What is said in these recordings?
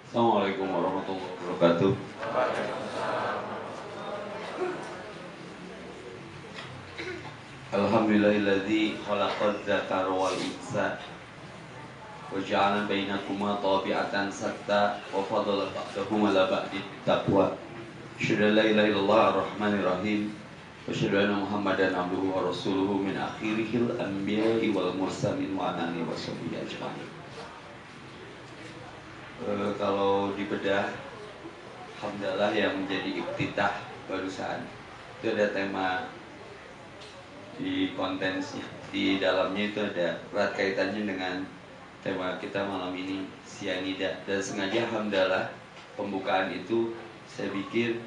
Assalamualaikum warahmatullahi wabarakatuh. Alhamdulillahilladzi khalaqaz zakara wal unsa wa ja'ala bainakuma tabi'atan satta wa fadala ba'dahum ala ba'din bittaqwa. Asyhadu an la ilaha illallah ar-rahmanir rahim wa asyhadu anna Muhammadan abduhu wa rasuluhu min akhirihil anbiya'i wal mursalin wa ala alihi washabihi ajmain. Kalau dibedah, alhamdulillah yang menjadi iftitah barusan itu ada tema di kontennya, di dalamnya itu ada erat kaitannya dengan tema kita malam ini, sianida. Dan sengaja alhamdulillah pembukaan itu saya bikin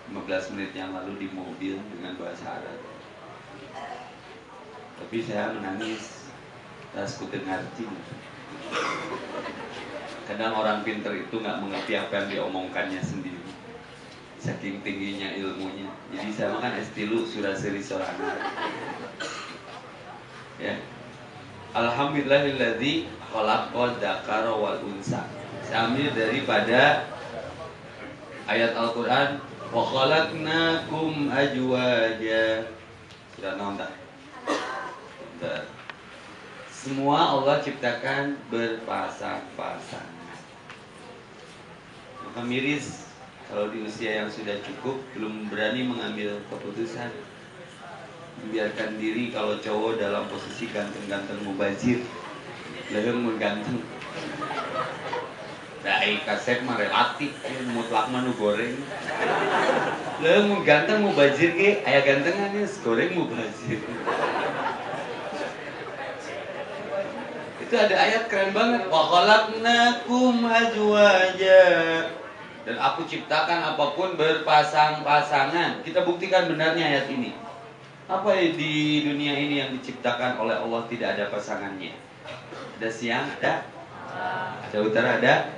15 menit yang lalu di mobil dengan bahasa Arab, tapi saya menangis tas kudengarti. Kadang orang pinter itu nggak mengerti apa yang diomongkannya sendiri, saking tingginya ilmunya. Jadi saya makan estilu surah seri sorana. Ya, Alhamdulillahilladzi khalaqal dzakara wal unsa. Saya ambil daripada ayat Al-Quran, wa khalaqnakum azwaja. Sudah nonton? Semua Allah ciptakan berpasang-pasangan. Maka miris kalau di usia yang sudah cukup belum berani mengambil keputusan, membiarkan diri kalau cowok dalam posisi ganteng-ganteng mubazir, leheng mengganteng. Dai kasep mah relatif, mutlak mah nu goreng. Leheng mengganteng mubazir ge, aya gantengannya goreng mubazir. Itu ada ayat keren banget, wa khalaqnakum azwaja, dan aku ciptakan apapun berpasang-pasangan. Kita buktikan benarnya ayat ini. Apa di dunia ini yang diciptakan oleh Allah tidak ada pasangannya? Ada siang, ada utara, ada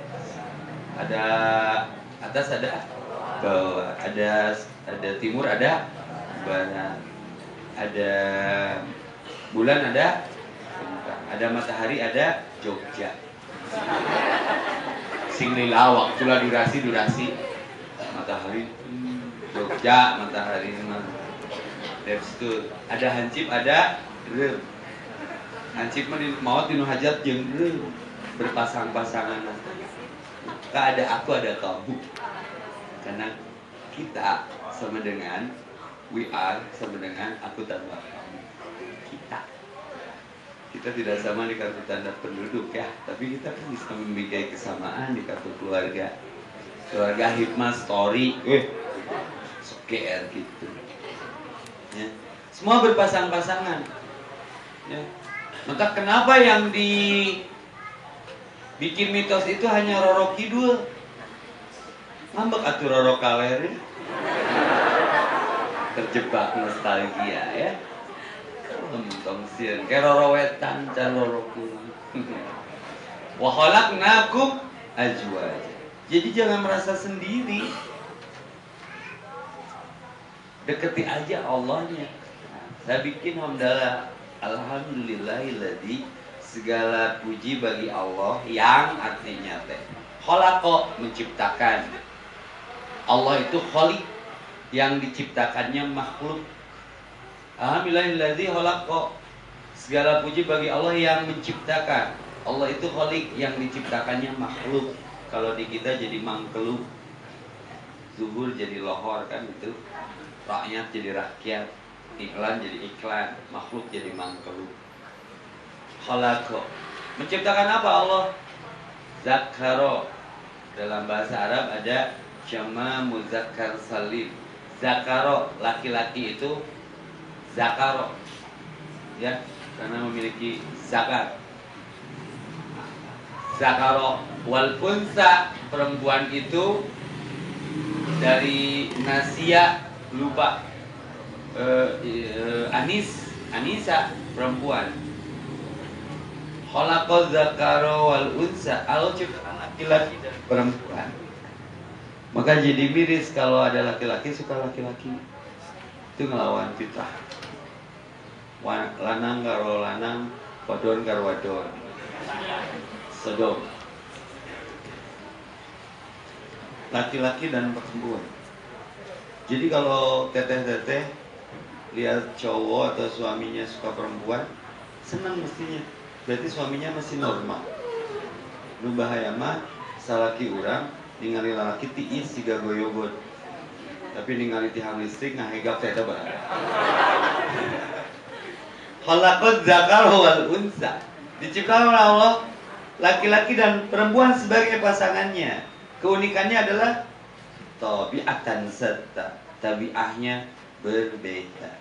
atas, ada bawah, ada timur, ada barat, ada bulan, ada matahari, ada Jogja. Sing lila waktulah durasi matahari Jogja, matahari Depstur. Ada hancip, ada rem. Hancip mah maot dinu hajat jeung rem, berpasang-pasangan. Ada aku, ada kamu. Karena kita sama dengan we are sama dengan aku tambah kamu. Kita tidak sama di kartu tanda penduduk ya, tapi kita kan bisa memiliki kesamaan di kartu keluarga. Keluarga hikmah story, seker gitu. Ya. Semua berpasang-pasangan. Ya. Maka kenapa yang dibikin mitos itu hanya Roro Kidul? Ngambek atuh Roro Kaler ya. Terjebak nostalgia ya. Mentong sieun ke Roro wetan can Roro kulon. Wa khalaqnakum azwaja. Jadi jangan merasa sendiri. Deketi aja Allahnya. Saya bikin hamdalah, alhamdulillahilladzi, segala puji bagi Allah yang artinya teh khalaqa, menciptakan. Allah itu khaliq, yang diciptakannya makhluk. Alhamdulillahilladzi khalaqa, segala puji bagi Allah yang menciptakan. Allah itu khaliq, yang diciptakannya makhluk. Kalau di kita jadi mangkeluk, zuhur jadi lohor kan itu. Rakyat jadi rakyat, iklan jadi iklan, makhluk jadi mangkeluk. Khalaqa, menciptakan apa Allah? Zakaro, dalam bahasa Arab ada jama muzakkar salim. Zakaro, laki-laki itu zakaro, ya, karena memiliki zakat. Zakaro wal unsa, perempuan itu dari nasia, lupa, Anisa, perempuan. Khalaqaz zakara wal unsa, Allah ciptakan laki-laki dan perempuan. Maka jadi miris kalau ada laki-laki suka laki-laki. Itu ngelawan fitrah. Lanang karo lanang, wadon karo wadon. Sodom. laki-laki dan perempuan. Jadi kalau teteh-teteh lihat cowok atau suaminya suka perempuan, senang mestinya. Berarti suaminya masih normal. Nu bahaya mah salaki urang ningali lalaki tiis siga goyogon. Tapi ningali tihang listrik ngahegap teh barang. Khalaqad dzakar wal unsa. Diciptakan oleh Allah laki-laki dan perempuan sebagai pasangannya. Keunikannya adalah tabiatan serta tabiahnya berbeda.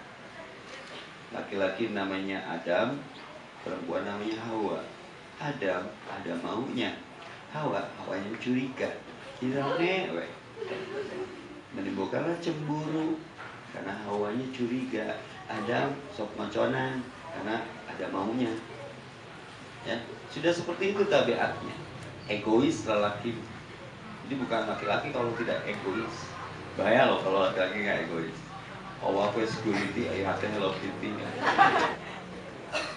Laki-laki namanya Adam, perempuan namanya Hawa. Adam ada maunya, Hawanya curiga, kirane we. Menimbulkanlah cemburu karena Hawanya curiga. Adam sok maconan karena ada maunya. Ya, sudah seperti itu tabiatnya. Egois lelaki. Jadi bukan laki-laki kalau tidak egois. Bahaya loh kalau laki-laki nggak egois. Allah security, ayah hati Hello Kitty.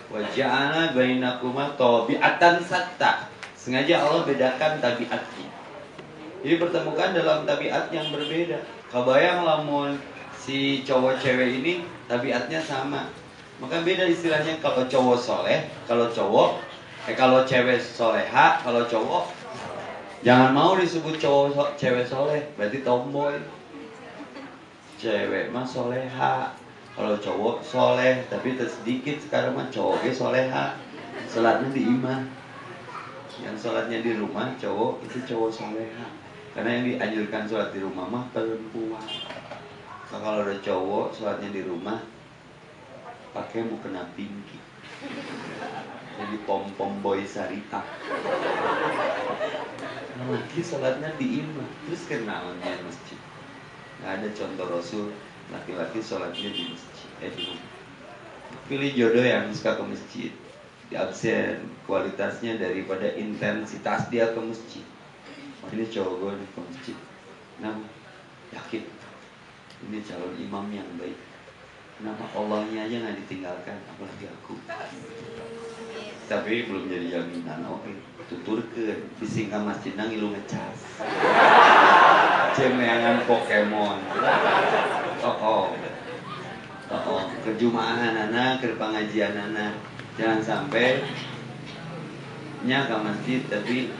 Waja'ala bainakuma tabi'atan satta. Sengaja Allah bedakan tabiatnya. Jadi pertemukan dalam tabiat yang berbeda. Kebayang lamun si cowok cewek ini tabiatnya sama. Maka beda istilahnya kalau cowok soleh, kalau cewek soleha, kalau cowok jangan mau disebut cowok cewek soleh, berarti tomboy. Cewek mah soleha, kalau cowok soleh, tapi sedikit sekarang mah cowoknya soleha. Sholatnya di imah. Yang sholatnya di rumah cowok itu cowok soleha. Karena yang dianjurkan sholat di rumah mah perempuan. Nah, kalau ada cowok sholatnya di rumah pakai mukena pinky. Jadi pom-pom boy syariah. Nah, lagi sholatnya di imah. Terus kenalannya masjid. Nggak ada contoh Rasul laki-laki sholatnya di masjid, di rumah. Pilih jodoh yang suka ke masjid. Di absen kualitasnya daripada intensitas dia ke masjid. Ini cowok gue ke masjid. Kenapa? Yakin ini calon imam yang baik. Kenapa Allahnya aja nggak ditinggalkan, apalagi aku. Tapi belum jadi jaminan. Oke, tuturkeun bising ka masjidna ngilu ngecas. Cemeangan Pokemon. Ke jumaahanana, ke pengajianana. Jangan sampai nya ke masjid tapi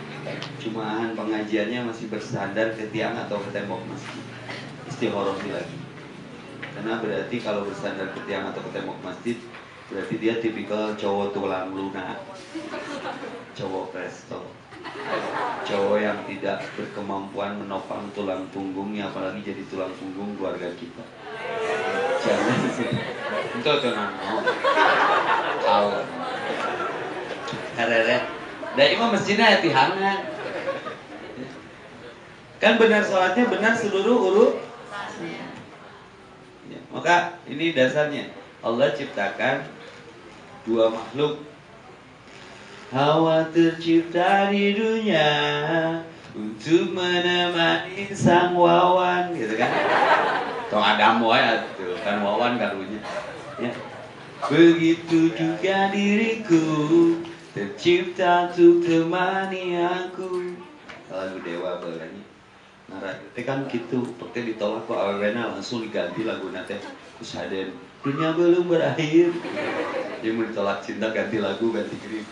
jumaahan pengajiannya masih bersandar ke tiang atau ke tembok masjid. Istikharah lagi. Karena berarti kalau bersandar ke tiang atau ke tembok masjid, berarti dia tipikal cowok tulang lunak, cowok presto, cowok yang tidak berkemampuan menopang tulang punggungnya, apalagi jadi tulang punggung keluarga kita. Jangan sih, itu tenang, kalau karena dari imam masjidnya hati-hati. Kan benar sholatnya benar seluruh urut. Ya, maka ini dasarnya Allah ciptakan dua makhluk. Hawa tercipta di dunia untuk menemani sang wawan, gitu kan? Tong Adam wae tuh kan wawan karunya. Ya. Begitu juga diriku tercipta untuk temani aku. Lagu Dewa balanya. Nah, teh kan gitu, pakai ditolak kok awena langsung diganti lagu nate. Terus ada dunia belum berakhir. Dia mau ditolak cinta ganti lagu, ganti grip.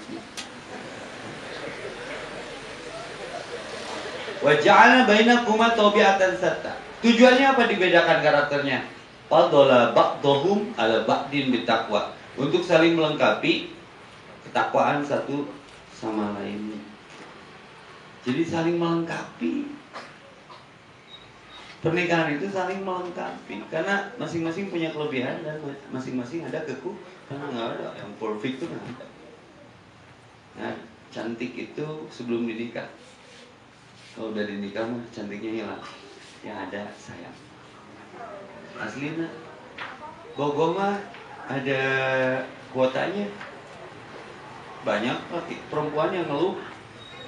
Wa ja'ala bainakuma tabi'atan satta. Tujuannya apa dibedakan karakternya? Fadala ba'dhum ala ba'din bitaqwa. Untuk saling melengkapi ketakwaan satu sama lainnya. Jadi saling melengkapi. Pernikahan itu saling melengkapi karena masing-masing punya kelebihan dan masing-masing ada karena nggak ada yang perfect itu nggak ada. Nah, cantik itu sebelum dinikah. Kalau udah dinikah mah cantiknya hilang. Yang ada sayang. Aslina Bogor mah ada kuotanya. Banyak perempuan yang ngeluh,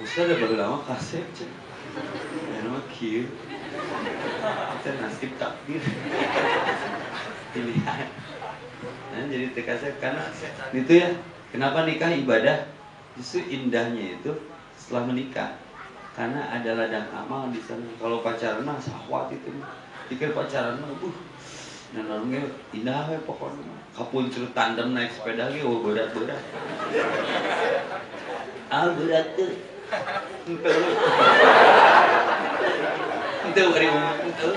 Ustaz ada baru lama kasep cek. Ya nama kieu. Kita nasib takdir. Pilihan. Nah, jadi terkasih karena itu ya. Kenapa nikah ibadah? Justru indahnya itu setelah menikah. karena ada ladang amal di sana. Kalau pacaran mah sahwat itu mah. Pikir pacaran mah, nah namanya indah we pokoknya. Kapun cerut tandem naik sepeda ge, oh berat-berat. Berat tuh. Itu bari itu.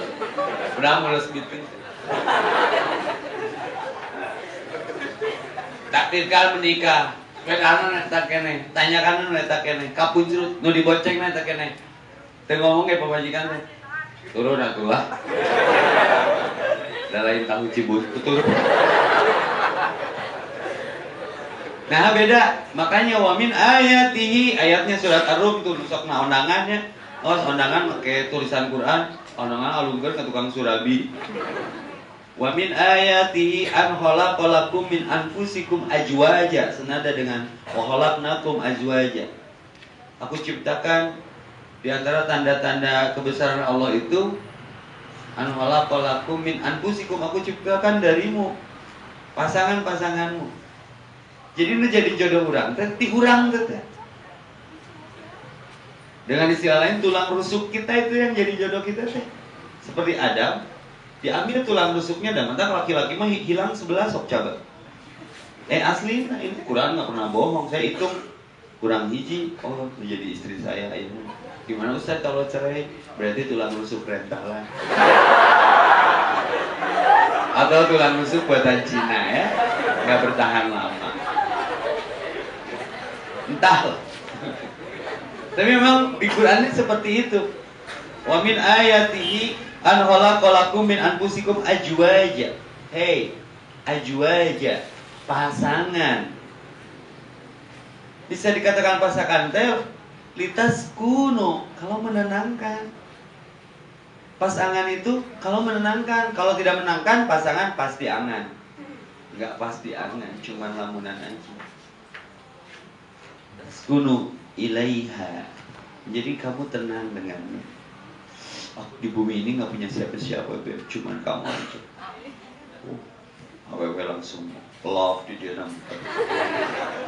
Udah mulus gitu. Takdirkan menikah. Pekana eta keneh, tanyakan eta keneh, kapuncrut nu diboceng eta keneh. Teu ngomong ge pamajikan teh. Turun atuh lah. Da lain tahu cibus turun. Nah beda, makanya wamin ayatihi, ayatnya surat Ar-Rum itu nusokna ondangannya. Oh, ondangan pakai tulisan Quran, ondangan alungkeun ka tukang surabi. Wa min ayatihi an khalaqalakum min anfusikum azwaja, senada dengan wa khalaqnakum azwaja. Aku ciptakan di antara tanda-tanda kebesaran Allah itu an khalaqalakum min anfusikum, aku ciptakan darimu pasangan-pasanganmu. Jadi nu jadi jodoh urang teh ti urang teh. Dengan istilah lain tulang rusuk kita itu yang jadi jodoh kita teh. Seperti Adam, diambil tulang rusuknya dan mantap laki-laki mah hilang 11 sok coba. Asli, nah ini Quran nggak pernah bohong. Saya hitung kurang hiji, oh menjadi istri saya ini. Gimana Ustaz kalau cerai? Berarti tulang rusuk rentalan. Atau tulang rusuk buatan Cina ya, nggak bertahan lama. Entahlah. Tapi memang di Quran ini seperti itu. Wa min ayatihi an khalaqalakum min anfusikum azwaja. Hey, azwaja, pasangan. Bisa dikatakan pasangan teh litas kuno, kalau menenangkan. Pasangan itu kalau menenangkan, kalau tidak menenangkan pasangan pasti angan. Enggak pasti angan, cuman lamunan aja. Kuno ilaiha. Jadi kamu tenang dengannya. Aku di bumi ini nggak punya siapa-siapa, Beb. Cuman kamu aja. Awewe langsung love di dia nampak.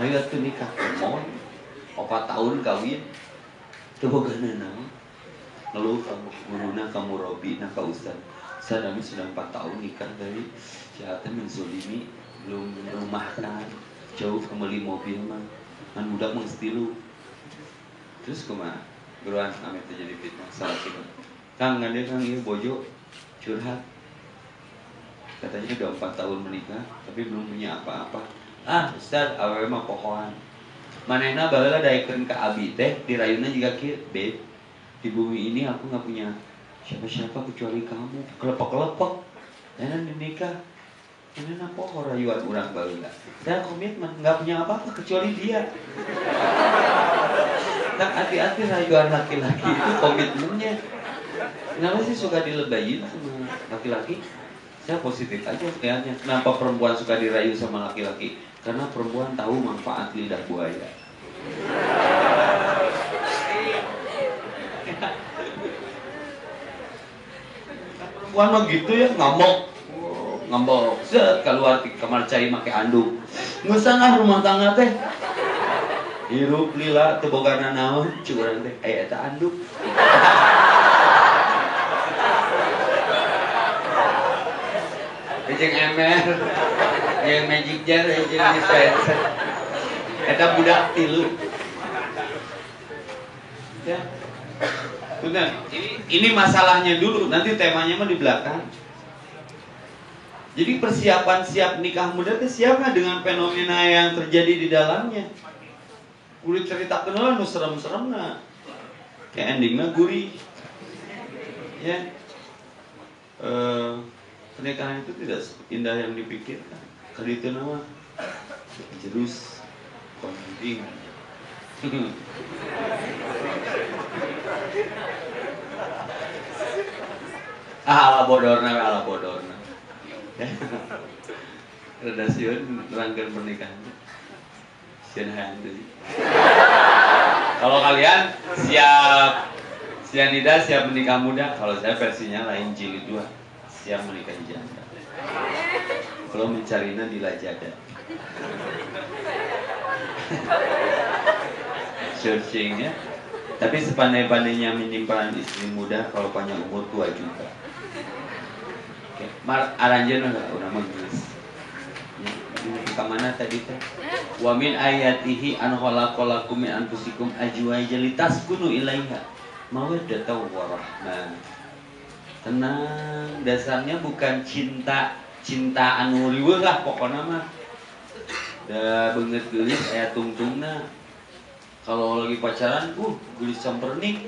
Ayo tuh nikah kemon. 4 tahun kawin. Coba gana nama. Lalu kamu menuna kamu Robi, nah kau Ustaz. Saya sudah 4 tahun nikah dari jahatan menzolimi, belum rumahkan, jauh kembali mobil mah. Man budak mengstilu. Terus kumaha? Beruan amit terjadi fitnah salah kita. Kang ngade Kang ieu bojo curhat. Katanya udah 4 tahun menikah tapi belum punya apa-apa. Ustaz, awewe mah pohoan. Manehna baheula daekeun ka abi teh dirayuna jiga kieu, Beb. Di bumi ini aku enggak punya siapa-siapa kecuali kamu. Kelepok-kelepok. Dan dinikah. Ini poho rayuan urang baheula. Saya komitmen enggak punya apa-apa kecuali dia. Tak hati-hati rayuan laki-laki itu komitmennya. Kenapa sih suka dilebayin sama laki-laki? Saya positif aja kayaknya. Kenapa perempuan suka dirayu sama laki-laki? Karena perempuan tahu manfaat lidah buaya. Perempuan mah gitu ya, ngambok. Set keluar di kamar cai make anduk. Ngeusah rumah tangga teh. Hirup lila teu bogana naon, curang teh aya eta anduk. Jeung emer, jeung magic jar, jeung dispenser. Eta budak tilu. Ya. Benar. Ini masalahnya dulu, nanti temanya mah di belakang. Jadi persiapan siap nikah muda itu siapa dengan fenomena yang terjadi di dalamnya. Kulit cerita kenal nu serem-serem nah. Kayak endingnya gurih. Ya. Pernikahan itu tidak indah yang dipikirkan. Kali itu nama jerus konding. Ala bodorna. Redasiun rangkaian pernikahan. Kalau kalian siap Sianida siap menikah muda, kalau saya versinya lain jilid 2, siap menikah janda. Kalau mencarinya di Lajada. Searchingnya Tapi sepandai-pandainya menyimpan istri muda, kalau panjang umur tua juga. Oke, aranjeun udah menggeus. Kemana tadi teh? Wa min ayatihi an khalaqalakum min anfusikum azwajan litaskunu ilaiha mawaddatan warahmah. Tenang, dasarnya bukan cinta anu riweuh lah pokona mah. Da beungeut geulis aya tungtungna. Kalau lagi pacaran, geulis sampernik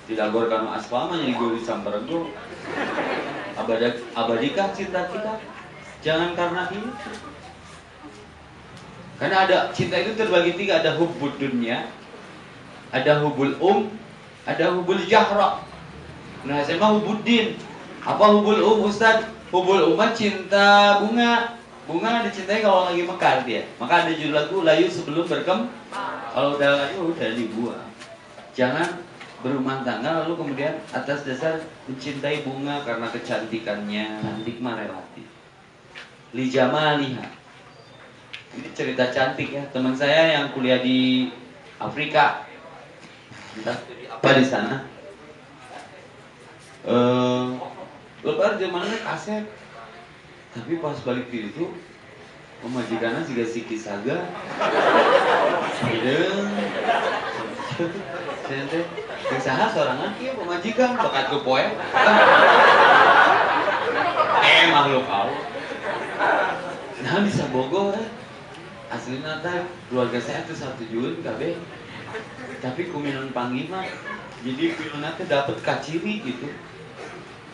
tidak gor kanu aspal mah jadi geulis samperego. Abadikah cinta kita? Jangan karena itu. Karena ada cinta itu terbagi tiga, ada hubbud dunya, ada hubbul ada hubbul jahra. Nah, saya mah hubbuddin. Apa hubbul Ustaz? Hubbul cinta bunga. Bunga dicintai kalau lagi mekar dia. Maka ada judul lagu layu sebelum berkembang. Kalau udah layu udah dibuang. Jangan berumah tangga lalu kemudian atas dasar mencintai bunga karena kecantikannya. Cantik mah relatif. Li jamaliha. Ini cerita cantik ya, teman saya yang kuliah di Afrika, entah apa di sana. Lebar zamannya kaset, tapi pas balik itu, pemajikannya juga si Kisaga, saya kesaha sorangan, iya pemajikan, bakat ke poe, makhluk kau, nah bisa Bogor. Aslinya teh keluarga saya tuh 1 Jun KB, tapi kuminan panglima, jadi kuminan teh dapat kaciri gitu,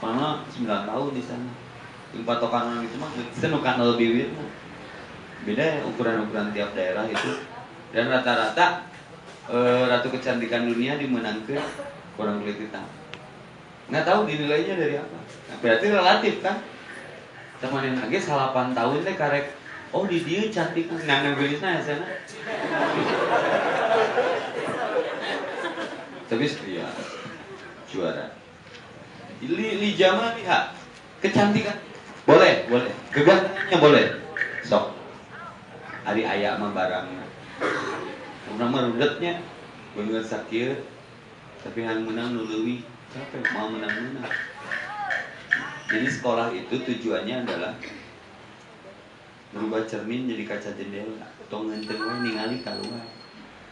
mana 9 tahun di sana. Yang patokan orang itu mah senukan lebih wirna. Beda ya ukuran-ukuran tiap daerah itu. Dan rata-rata ratu kecantikan dunia dimenangkan orang kulit hitam. Nggak tahu dinilainya dari apa. Nah, berarti relatif kan. Teman yang lagi 8 tahun teh karek. Oh di dia cantik nang gelisna ya sana. Tapi setia juara. Li jama lihat kecantikan boleh, kegantengannya boleh. Sok. Ari aya mah barangna. Urang rudetnya beungeut sakieu tapi yang menang nu leuwih capek mau menang. Jadi sekolah itu tujuannya adalah berubah cermin jadi kaca jendela. Tong ngenteng we ningali keluar.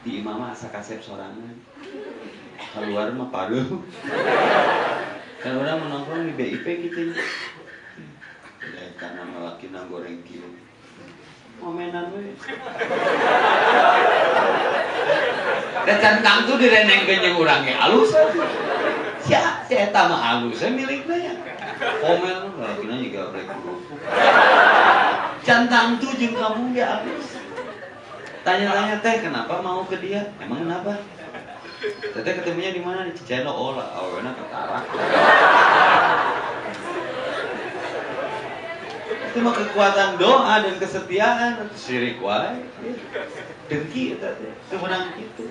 Di imamah asa kasep sorangan. Keluar mah paruh. Kan orang menongkrong di BIP gitu. Ya karena laki na goreng kieu. Momenan we. Da cantang tuh direnengkeun jeung urang ge alus. Sia eta mah alus milikna ya. Komen lakina juga brek. Cantang tuh jeung kamu dia habis. Tanya-tanya teh kenapa mau ke dia? Emang kenapa? Teteh ketemunya di mana? Di Cicendo. Oh lah, awalnya ketara. Itu mah kekuatan doa dan kesetiaan. Syirik wae. Dengki eta teh. Teu menang kitu.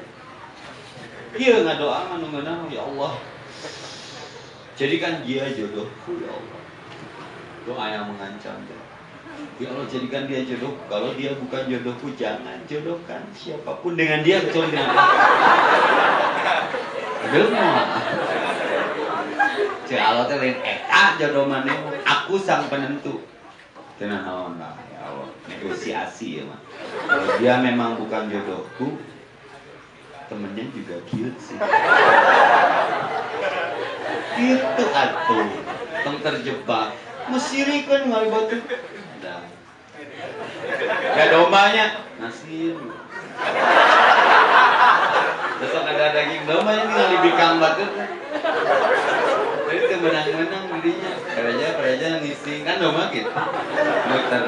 Ieu ngadoa anu ngeunah ya Allah. Jadikan dia jodohku ya Allah. Doa yang mengancam teh. Ya Allah jadikan dia jodoh. Kalau dia bukan jodohku jangan jodohkan siapapun dengan dia kecuali dengan Allah. Belum Cek Allah teh lain jodoh maneh aku sang penentu. Tenang naon lah ya Allah negosiasi ya mah. Kalau dia memang bukan jodohku temennya juga cute sih. Itu atuh tong terjebak. Mesiri kan ngali batu. Gak dombanya nasi. Besok ada daging dombanya tinggal dibikang batu. Jadi itu menang-menang dirinya. Pereja ngisi kan domba gitu. Muter.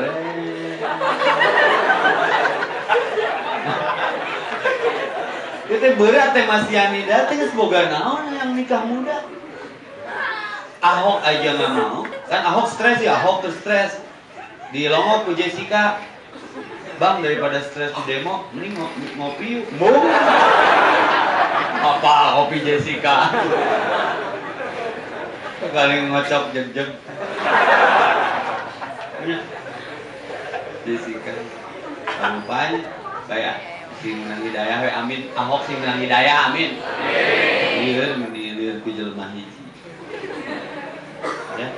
Itu berat teh Mas Yani dateng semoga naon yang nikah muda. Ahok aja nggak mau. Kan Ahok stres ya, Ahok stres. Di Lombok ku Jessica, Bang daripada stres di demo, mending ngopi yuk. Apa kopi Jessica? Kali ngocok jeg-jeg. Jessica, rupanya kayak Sing menang hidayah we amin. Ahok sing menang hidayah amin. Lieur ku jelema hiji. Ya.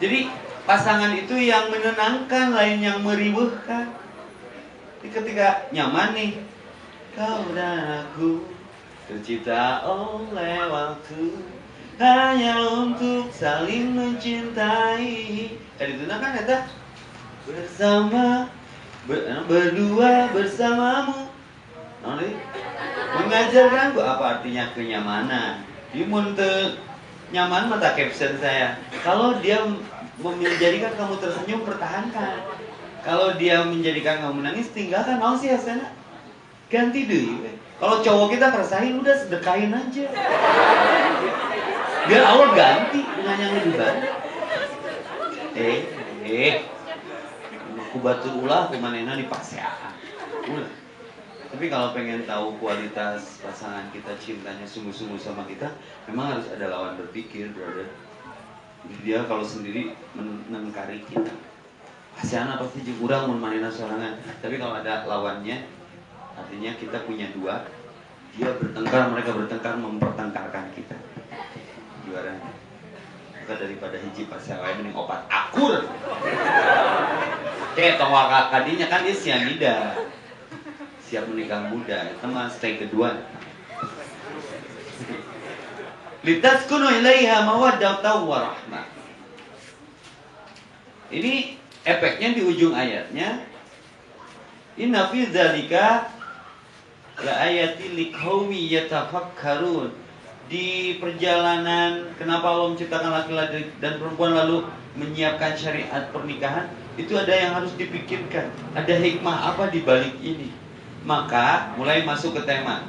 Jadi pasangan itu yang menenangkan, lain yang meriweuhkan. Ketika nyaman nih, kau dan aku tercipta oleh waktu hanya untuk saling mencintai. Itu kan eta bersama berdua bersamamu. Mengajarkan gua apa artinya kenyamanan. Dia muntah nyaman mata caption saya. Kalau dia menjadikan kamu tersenyum, pertahankan. Kalau dia menjadikan kamu menangis, tinggalkan. Mau sih hasilnya ganti deh. Kalau cowok kita ngerasain, udah sedekahin aja. Biar Allah ganti dengan yang lebih baik. Aku batur ulah kumanena di paseaan. Tapi kalau pengen tahu kualitas pasangan kita, cintanya sungguh-sungguh sama kita, memang harus ada lawan berpikir, brother. Dia kalau sendiri menengkari kita. Paseana pasti jeung urang mun manehna sorangan. Tapi kalau ada lawannya, artinya kita punya dua. Dia bertengkar, mereka bertengkar, mempertengkarkan kita. Juaranya. Maka daripada hiji paseana mending obat akur. Tong kadinya kan dia sianida. Siap menikah muda, itu mah stay kedua. Litaskunu ilaiha mawaddatan wa rahmah. Ini efeknya di ujung ayatnya. Inna fi dzalika la ayati liqaumi yatafakkarun. Di perjalanan kenapa Allah menciptakan laki-laki dan perempuan lalu menyiapkan syariat pernikahan, itu ada yang harus dipikirkan. Ada hikmah apa di balik ini? Maka mulai masuk ke tema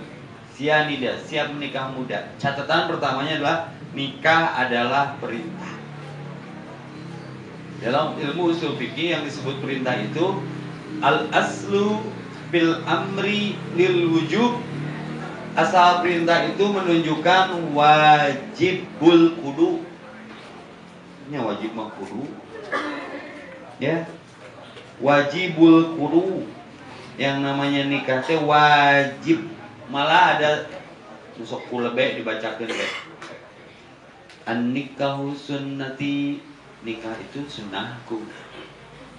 sianida, siap menikah muda. Catatan pertamanya adalah nikah adalah perintah. Dalam ilmu usul fikih yang disebut perintah itu al-aslu bil amri lil wujub. Asal perintah itu menunjukkan wajibul kudu. Ini wajib mah kudu. Ya. Wajibul kudu. Yang namanya nikah teh wajib. Malah ada nusuk kulebe dibacakeun teh. An-nikahu sunnati, nikah itu sunnahku.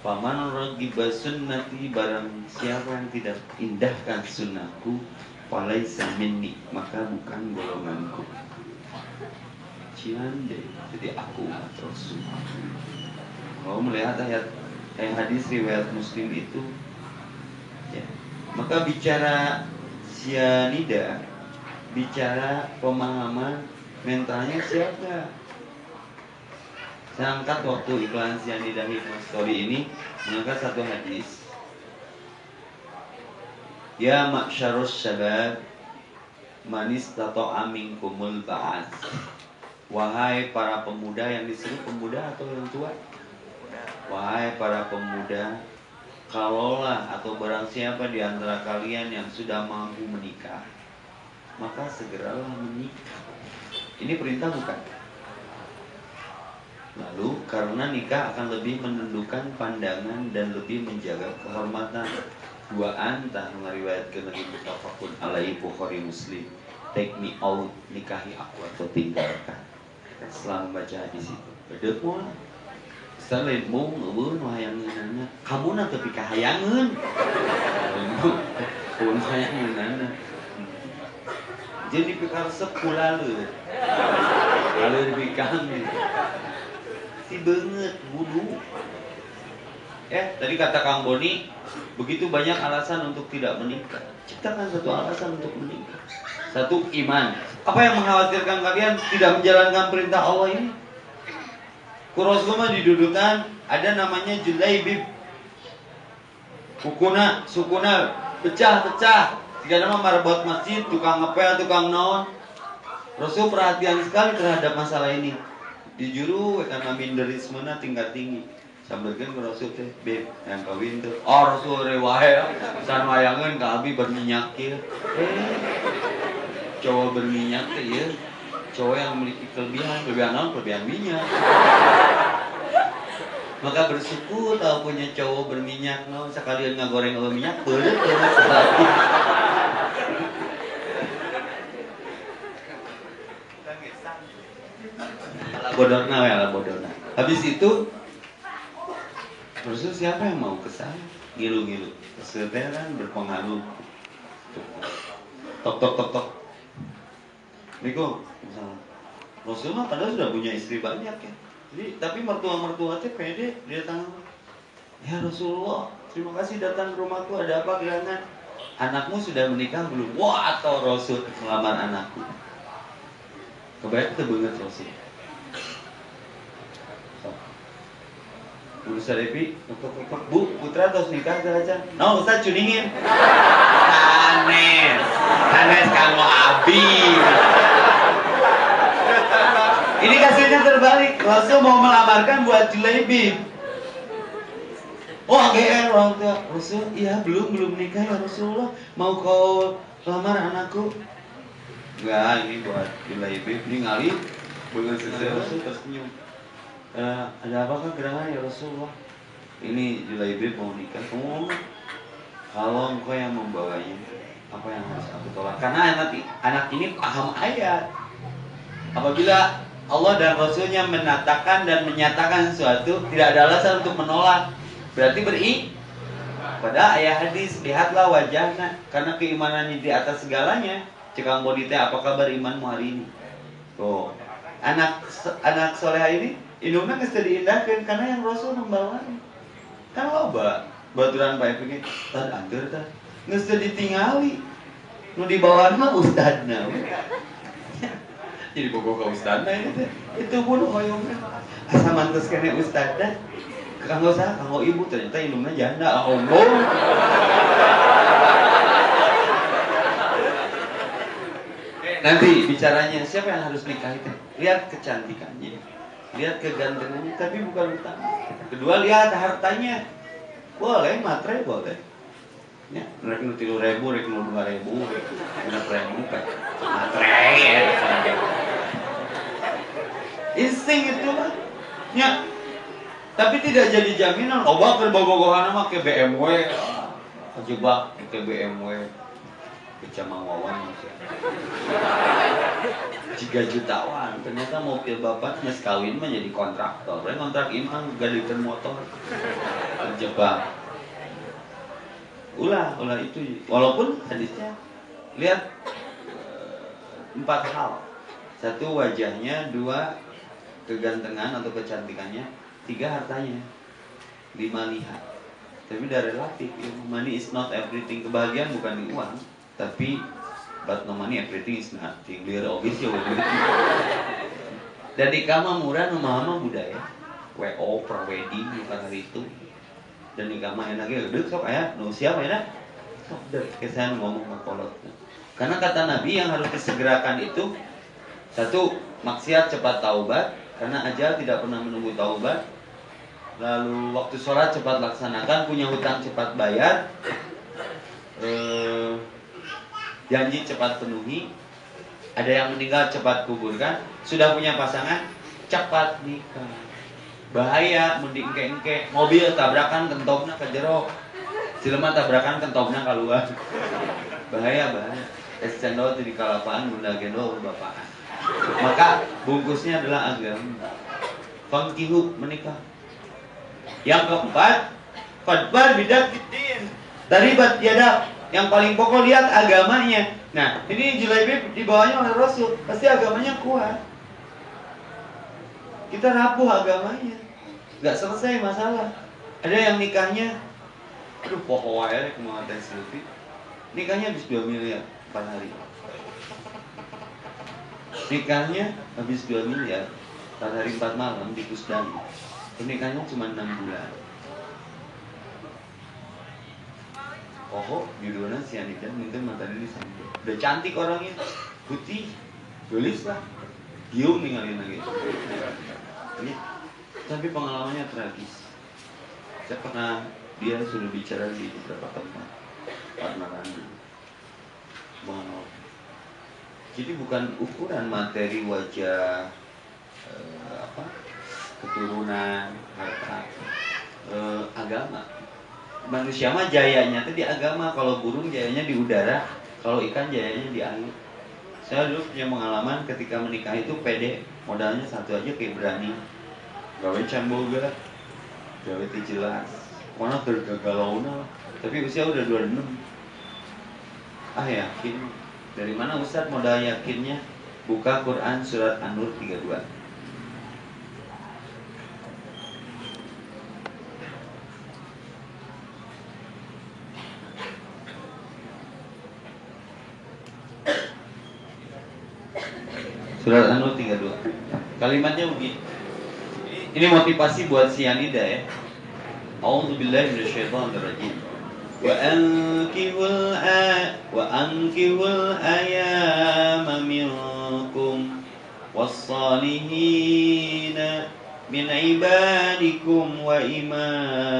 Paman ragiba sunnati, barang siapa yang tidak indahkan sunnahku, falaisa minni, maka bukan golonganku. Cian deh, jadi aku umat Rasul. Kalau melihat ayat hadis riwayat Muslim itu, ya, maka bicara sianida, bicara pemahaman mentalnya siapa? Saya angkat waktu iklan sianida Hikmah Story ini, mengangkat satu hadis. Ya ma'syarus syabab, man istata'a minkumul ba'as. Wahai para pemuda, yang disuruh pemuda atau yang tua? Wahai para pemuda, kalaulah atau barang siapa di antara kalian yang sudah mampu menikah, maka segeralah menikah. Ini perintah bukan? Lalu karena nikah akan lebih menundukkan pandangan dan lebih menjaga kehormatan. Duaan tak meriwayatkan lagi mutafakun alaihi Bukhari Muslim. Take me out, nikahi aku atau tinggalkan. Setelah membaca hadis itu, bedeuh selain mau ngeun wayangeunana, kamu na teu pika hayangeun. Pun hayangeunana. Jadi pika resep kulaleur. Laleur pikang. Si beungeut wudu. Tadi kata Kang Boni, begitu banyak alasan untuk tidak menikah. Ciptakan satu alasan untuk menikah. Satu, iman. Apa yang mengkhawatirkan kalian tidak menjalankan perintah Allah ini? Kurosgoma didudukan, ada namanya Julaibib. Sukuna, pecah-pecah. Jika nama marbot masjid, tukang ngepel, tukang naon. Rasul perhatian sekali terhadap masalah ini. Di juru, karena minderismena tingkat tinggi. Sambilkan ke Rasul teh, beb, yang kawin tuh. Oh Rasul rewahe, san wayangan ke abi berminyak ya. Cowok berminyak teh ya. Cowok yang memiliki kelebihan naon, kelebihan minyak. Maka bersyukur kalau punya cowok berminyak, no, sekalian ngagoreng sama minyak, bener tuh. Ala bodorna, ala bodorna. Habis itu, terus siapa yang mau ke sana? Ngilu-ngilu. Keseteran berpengaruh. Tok tok tok tok. Assalamualaikum. Rasulullah padahal sudah punya istri banyak ya. Jadi tapi mertua-mertua teh pede dia datang. Ya Rasulullah, terima kasih datang ke rumahku. Ada apa gerangan? Anakmu sudah menikah belum? Wah, atau Rasul melamar anakku. Kebanyakan terbenget Rasul. Ulu Sarepi, Bu, putra terus nikah saja. No, Ustaz cuningin. Sanes kamu abi. Ini kasusnya terbalik. Rasul mau melamarkan buat Julaibib. Oh, GR orang tua. Rasul, iya belum nikah ya Rasulullah. Mau kau lamar anakku? Enggak, ini buat Julaibib. Ini ngali. Begitu selesai Rasul tersenyum. Ada apakah gerangan ya Rasulullah? Ini Julaibib mau nikah. Oh, kalau engkau yang membawanya, apa yang harus aku tolak? Karena anak ini paham ayat. Apabila Allah dan Rasulnya menatakan dan menyatakan sesuatu, tidak ada alasan untuk menolak. Berarti pada ayat hadis, lihatlah wajahnya, karena keimanannya di atas segalanya. Cekang bodite, apa kabar imanmu hari ini? Oh, anak soleha ini indungna geus teu diindahkeun karena yang Rasul membawanya. Kan loba baturan bae pengen tad anteur tah geus teu ditingali. Nu dibawaan mah ustadna. Jadi bogo ka ustadna ini teh. Itu pun hoyongna. Asa mantes kene ustadna. Kanggo saha? Kanggo ibu ternyata indungna janda. Allah. Nanti bicaranya siapa yang harus nikah itu? Lihat kecantikannya, lihat kegantengannya, tapi bukan utama. Kedua lihat hartanya. Boleh, matre boleh. Ya, rek nu 3.000, rek nu 2.000, 6.000 kan. Matre ya. Insting itu mah. Ya. Tapi tidak jadi jaminan. Oba keur bogogohan mah ke BMW. Kejebak ke BMW. Kecamang wawan masih 3 jutaan. Ternyata mobil bapaknya sekawin mah jadi kontraktor. Kontrak imam gadikeun motor. Terjebak. Ulah itu. Walaupun hadisnya lihat 4 hal. 1 wajahnya, 2 kegantengan atau kecantikannya, 3 hartanya, 5 lihat. Tapi udah relatif. Money is not everything. Kebahagiaan bukan di uang. Tapi but no money everything is nothing. Clear obvious ya. Dan di kamar murah mama budaya. WO per wedding bukan hari itu. Dan di kamar enak ya gede sok aya nu siapa ya? Sok deh kesan ngomong makolot. Karena kata Nabi yang harus disegerakan itu 1, maksiat cepat taubat karena ajal tidak pernah menunggu taubat. Lalu waktu sholat cepat laksanakan, punya hutang cepat bayar. Janji cepat penuhi. Ada yang meninggal cepat kuburkan. Sudah punya pasangan cepat nikah. Bahaya mun diengke-engke. Mobil tabrakan kentopna ke jero. Sileman tabrakan kentopna keluar. Bahaya. Es cendol di kalapaan bunda gendol bapaan. Maka bungkusnya adalah agama. Fankihu menikah. Yang keempat, fadbar bidat fiddin. Daribat yadak. Yang paling pokok lihat agamanya. Nah, ini Julaibib dibawanya oleh Rasul. Pasti agamanya kuat. Kita rapuh agamanya. Gak selesai masalah. Ada yang nikahnya, aduh pokok wae kemana teh Silvi. Nikahnya habis 2 miliar 4 hari. Nikahnya habis 2 miliar 4 hari 4 malam di Kusdani. Pernikahannya cuma 6 bulan. Oh, judulnya Cyanida minta mata diri sampai. Udah cantik orangnya, putih, gelis lah, giung ninggalin lagi. Ini, tapi pengalamannya tragis. Saya pernah, dia sudah bicara di beberapa tempat, partneran. Jadi bukan ukuran materi wajah keturunan, harta, agama. Manusia mah jayanya tuh di agama, kalau burung jayanya di udara, kalau ikan jayanya di air. Saya dulu punya pengalaman ketika menikah itu pede, modalnya satu aja kayak berani. Gawe can boga, gawe teu jelas. Mana tergagalauna, tapi usia udah 26. Yakin. Dari mana Ustaz modal yakinnya? Buka Quran surat An-Nur 32. Surat An-Nur 32. Kalimatnya begini. Ini motivasi buat si Yanida ya. A'udzubillahi minasyaitonirrajim. وأنكحوا الأيام منكم والصالحين من عبادكم وإمائكم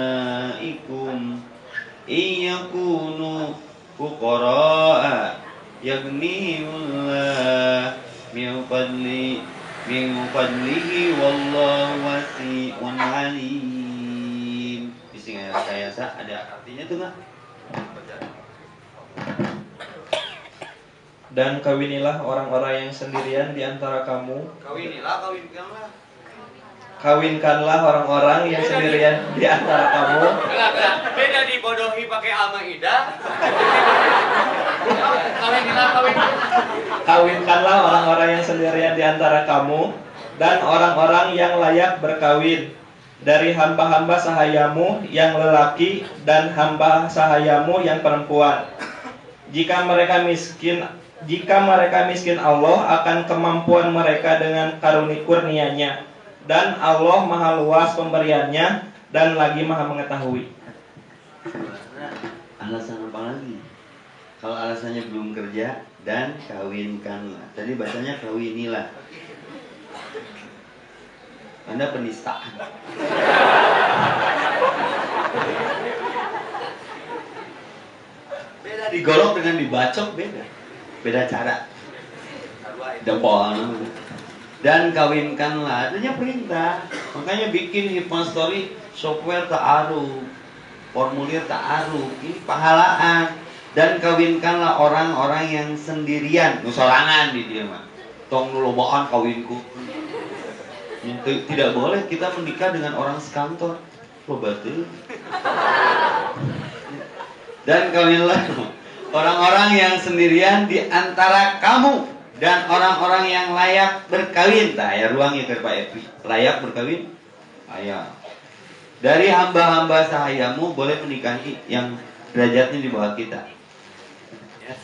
إن يكونوا فقراء يغنيهم الله من فضله والله واسع عليم. Di sini saya ada artinya tuh nggak? Dan kawinilah orang-orang yang sendirian di antara kamu. Kawinkanlah orang-orang yang sendirian di antara kamu. Beda dibodohi pakai Al-Maidah. Kawinkanlah orang-orang yang sendirian di antara kamu dan orang-orang yang layak berkawin dari hamba-hamba sahayamu yang lelaki dan hamba sahayamu yang perempuan. Jika mereka miskin, Allah akan kemampuan mereka dengan kurnia-Nya, dan Allah Maha luas pemberiannya dan lagi Maha mengetahui. Alasan apa lagi? Kalau alasannya belum kerja dan kawinkanlah. Tadi bacanya kawinilah. Anda penistaan. Beda digolok dengan dibacok, beda cara. Dempol. Dan kawinkanlah, artinya perintah. Makanya bikin Hipnostory software ta'aruf, formulir ta'aruf, ini pahalaan. Dan kawinkanlah orang-orang yang sendirian, nusorangan di dia mah. Tong nulobaan kawinku. Tidak boleh kita menikah dengan orang sekantor. Betul. Dan kawinlah orang-orang yang sendirian di antara kamu dan orang-orang yang layak berkawin. Nah, ya ruangnya ke Pak Epi. Layak berkawin? Ayah. Dari hamba-hamba sahayamu boleh menikahi yang derajatnya di bawah kita. Ya.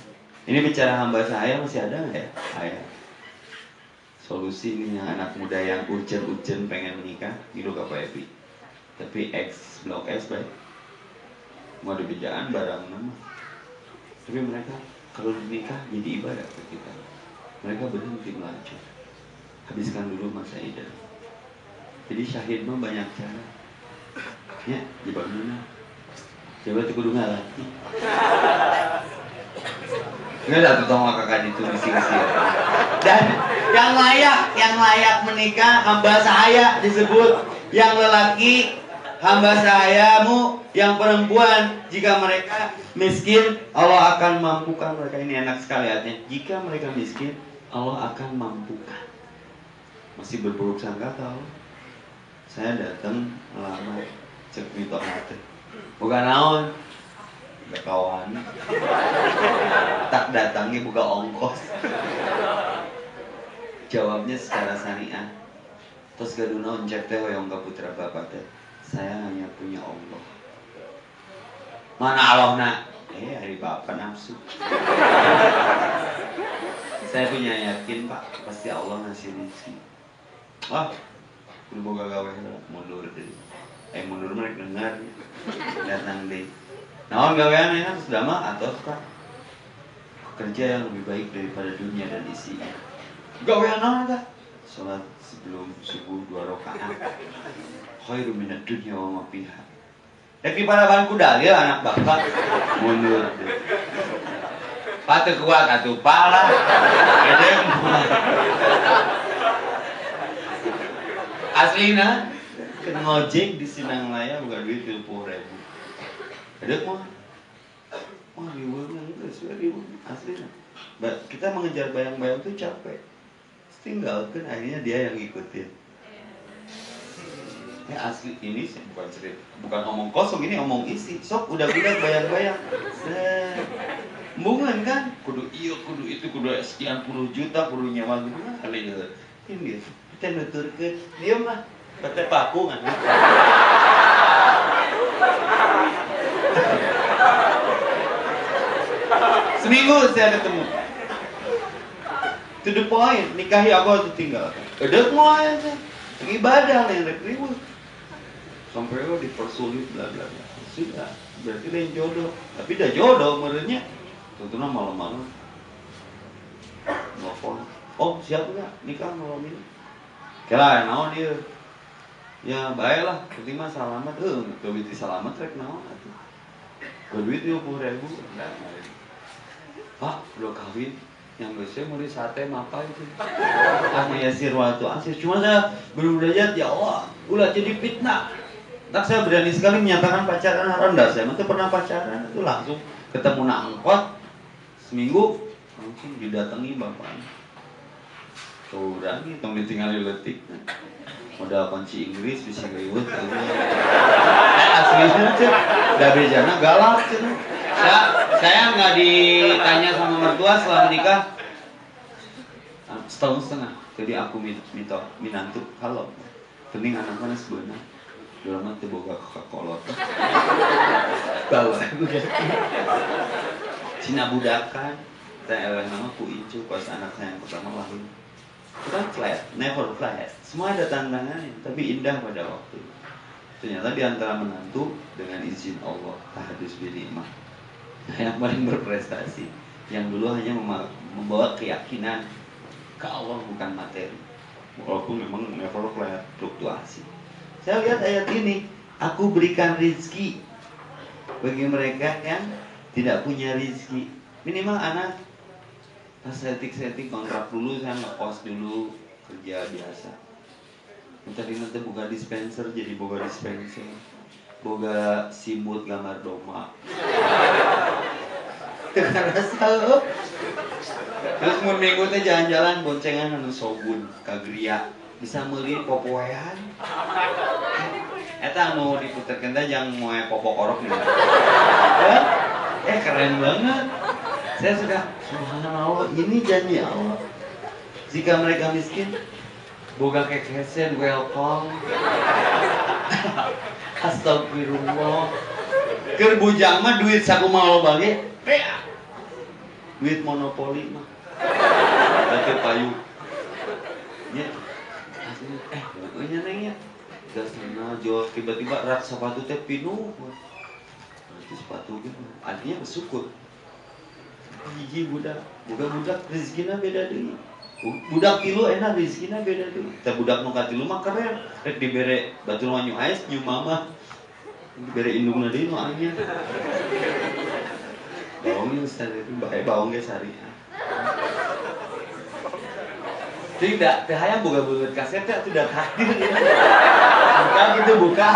Ini bicara hamba sahaya masih ada nggak ya? Ayah. Solusi ini yang anak muda yang urgent pengen menikah, gitu ke Pak Epi. Tapi X blok S baik. Mau dibejaan barang nama. Tapi mereka kalau menikah jadi ibadah ke kita. Mereka berhenti melacur. Habiskan dulu masa idah. Jadi syahid mah banyak cara. Ya, di mana? Coba tuh kudu ngalati. Nggak ada tuh tong kakak itu misi-misi. Dan yang layak menikah hamba sahaya disebut, yang lelaki hamba sahayamu, yang perempuan jika mereka miskin Allah akan mampukan mereka. Ini enak sekali artinya. Jika mereka miskin Allah akan mampukan. Masih berburuk sangka tahu. Saya datang melamar cek mitos hati. Bukan naon, udah kawan. Tak datangi buka ongkos. Jawabnya secara syariah. Terus gaduna oncek teh hoyong ka putra bapak teh. Saya hanya punya Allah. Mana Allah nak? Hari bapak nafsu. Saya punya yakin Pak, pasti Allah ngasih rezeki. Wah, kudu boga gawe mundur deh. Mundur mereka dengar, datang deh. Naon gawean ya sudah mah atau Pak? Kerja yang lebih baik daripada dunia dan isinya. Gawean naon tah? Salat sebelum subuh 2 rakaat. Khairu minad dunya wa ma fiha. Deki para bangku dalil anak bapak mundur deh. Patu kuat atuh pala. Aslina ngojek di Sinanglaya bukan duit 70.000. Ada mah ribuan enggak sih ribuan aslina. Kita mengejar bayang-bayang tuh capek. Tinggalkan akhirnya dia yang ngikutin. Ya asli ini bukan cerita, bukan omong kosong, ini omong isi. Sok udah bayang-bayang. Bungan kan, kudu iya, kudu itu, kudu sekian puluh juta, kudu nyawa gitu kan, kali ya. Ini kita nuturkeun, dia mah kata paku kan. Seminggu saya ketemu. To the point, nikahi aku atau tinggal. Udah mau aja, ibadah yang ribut. Sampai lo dipersulit bla bla bla. Sudah, berarti dia yang jodoh. Tapi dah jodoh menurutnya. Tentunya malam-malam nelfon. Oh siapa nggak nikah malam ini? Kira naon dia? Ya baiklah, penting mah selamat. Duit selamat rek naon atuh. Duit 20.000. Pak, udah kawin. Yang biasanya murid sate apa itu? Sama Yasir waktu asir. Cuma saya belum belajar ya Allah. Ulah jadi fitnah. Tak saya berani sekali menyatakan pacaran rendah. Saya itu pernah pacaran itu langsung ketemu nak angkot. Seminggu langsung didatangi bapaknya. Kurangi, tong ditinggali letik. Modal kunci Inggris bisa ribut. Aslinya cek, dari jana galak cek. Saya nggak ditanya sama mertua setelah menikah setahun setengah. Jadi aku minantu kalau penting anak mana sebenarnya dalam nanti boga kolot. Kalau aku Cina budakan, saya nama ku Icu pas anak saya yang pertama lahir. Bukan flat, never flat. Semua ada tantangannya, tapi indah pada waktu. Ternyata di antara menantu dengan izin Allah, tahadus binikmah. Nah, yang paling berprestasi, yang dulu hanya membawa keyakinan ke Allah bukan materi. Walaupun memang never flat, fluktuasi. Saya lihat ayat ini, aku berikan rizki bagi mereka yang tidak punya rizki. Minimal anak pas setik kontrak dulu, saya ngekos dulu, kerja biasa. Tadi nanti buka dispenser, jadi boga dispenser, boga simut gambar doma. Karena salah. Terus mun minggu teh jalan-jalan boncengan anu sobun kagria, bisa meuli popoean. Eta anu diputerkeun teh jang moe popo korok nih. Keren banget. Saya sudah subhanallah, ini janji Allah. Jika mereka miskin, boga kekesen welcome. Astagfirullah. Keur bujang mah duit sakumaha loba ge. Duit monopoli mah. Tapi payu. Ya. Aslinya nengnya. Gas sana jual tiba-tiba rak sepatu teh pinuh. Berarti sepatu gitu. Artinya bersyukur. Gigi budak rezekina beda deui. Budak tilu enak rezekina beda deui. Teh budak nu katilu mah keren. Rek dibere batur wanyu ais nyu mama. Dibere indungna deui nu anyar. Bawang Ustaz itu bae bawang ge syariah. Tidak, teh hayang boga beungeut kaset teh sudah hadir. Buka gitu buka.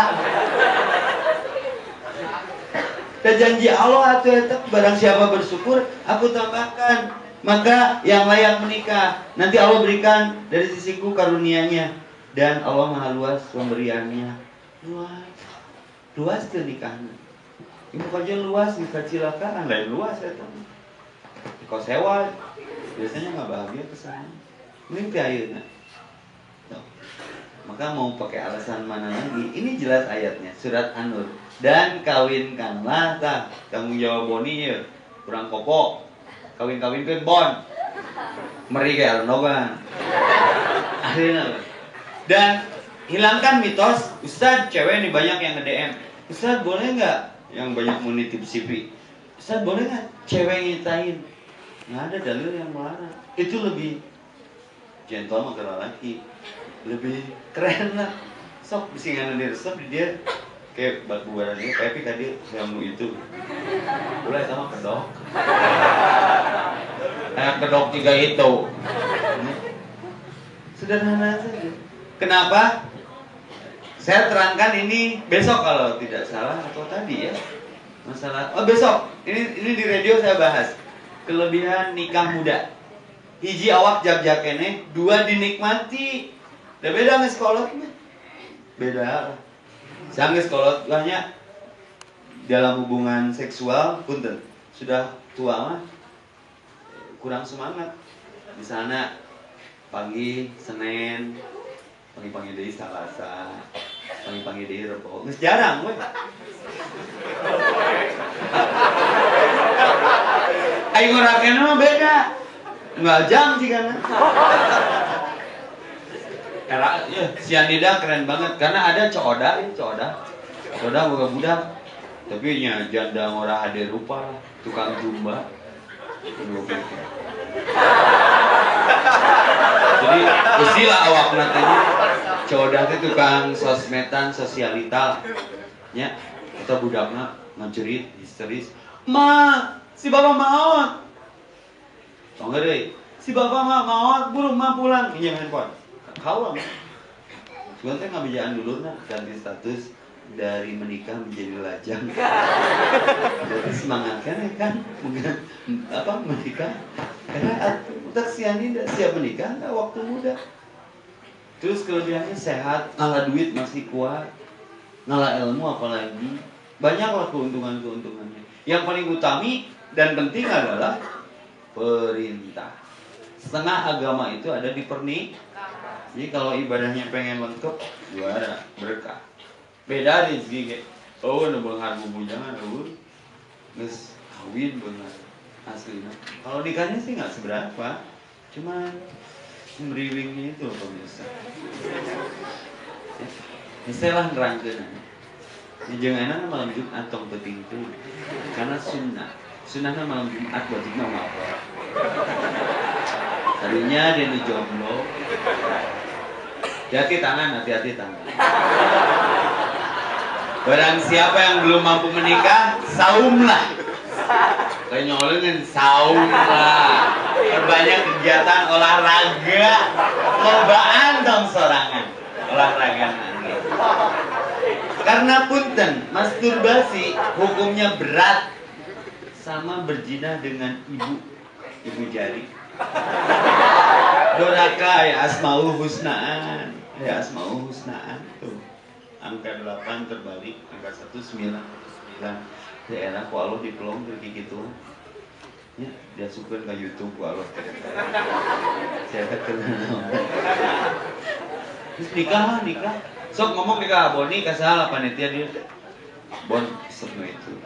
Dan janji Allah atuh eta barang siapa bersyukur aku tambahkan, maka yang layak menikah nanti Allah berikan dari sisiku karunia-Nya dan Allah Maha luas pemberiannya. Luas teu nikahna. Ibu kajian luas nikah cilakaan lain luas eta. Kau sewa biasanya nggak bahagia kesana. Ini teh ayeuna. Maka mau pakai alasan mana lagi? Ini jelas ayatnya surat An-Nur. Dan kawinkanlah tah tanggung jawab boni ya kurang kopo kawin-kawinkeun bon meri ge arnogan akhirnya. Dan hilangkan mitos Ustaz cewek ini banyak yang nge-DM, Ustaz boleh nggak yang banyak mau nitip CV, Ustaz boleh nggak cewek ngitain? Nggak ada dalil yang melarang. Itu lebih gentle sama laki, lebih keren lah. Sok bisingan diresep di dia kayak bubaran ini, tapi tadi yang itu boleh sama kedok. Kedok juga itu. Sederhana saja. Kenapa? Saya terangkan ini besok kalau tidak salah, atau tadi ya. Masalah, oh besok, ini di radio saya bahas. Kelebihan nikah muda. Hiji awak jab-jab kene, dua dinikmati. Udah beda nggak sekolah? Beda. Saya sekolah banyak dalam hubungan seksual, punten. Sudah tua mah kurang semangat. Di sana pagi Senin, pagi-pagi deui Salasa, pagi-pagi deui Rebo. Geus jarang we. Aing ngorakeun mah beda. Enggak jam jigana. Era ya, si Anida keren banget karena ada coda ya, coda budak-budak. Tapi nya janda ngora hade rupa, tukang jumba. Jadi usilah awak nantinya coda itu tukang sosmedan sosialita nya atau budakna ngajerit histeris ma si bapak maot tau nggak deh si bapak maot burung mah pulang pinjam handphone kau mah sebenarnya ngabijaan dulu nah ganti status dari menikah menjadi lajang. Jadi semangatkan ya kan, mungkin apa menikah? Karena untuk si Andi tidak siap menikah, nggak waktu muda. Terus kelebihannya sehat, ngalah duit masih kuat, ngalah ilmu apalagi banyaklah keuntungannya. Yang paling utami dan penting adalah perintah. Setengah agama itu ada di pernikahan. Jadi kalau ibadahnya pengen lengkap, juara berkah. Beda rezeki kayak oh nu beunghar bubujangan eueuh geus kawin beunghar aslinya. Kalau nikahnya sih nggak seberapa, cuma meriwingnya itu pemirsa. Istilah nerangkeun. Jeung ayeuna malam Jumat tong penting tuh karena sunnahna malam Jumat wajibna apa? Tadinya dia nu jomblo. Hati-hati tangan. Barang siapa yang belum mampu menikah, saumlah. Kayak nyolongin saumlah. Perbanyak kegiatan olahraga, lobaan dong sorangan. Olahraga nanti. Karena punten, masturbasi hukumnya berat sama berzina dengan ibu jari. Doraka ya asmaul husnaan, tuh. Angka 8 terbalik, angka 1 9 daerah ku Allah dipelong kayak gitu ya, dia suka ke YouTube ku Allah saya kenal terus nikah sok ngomong nikah Boni kasalah panitia dia Bon semua itu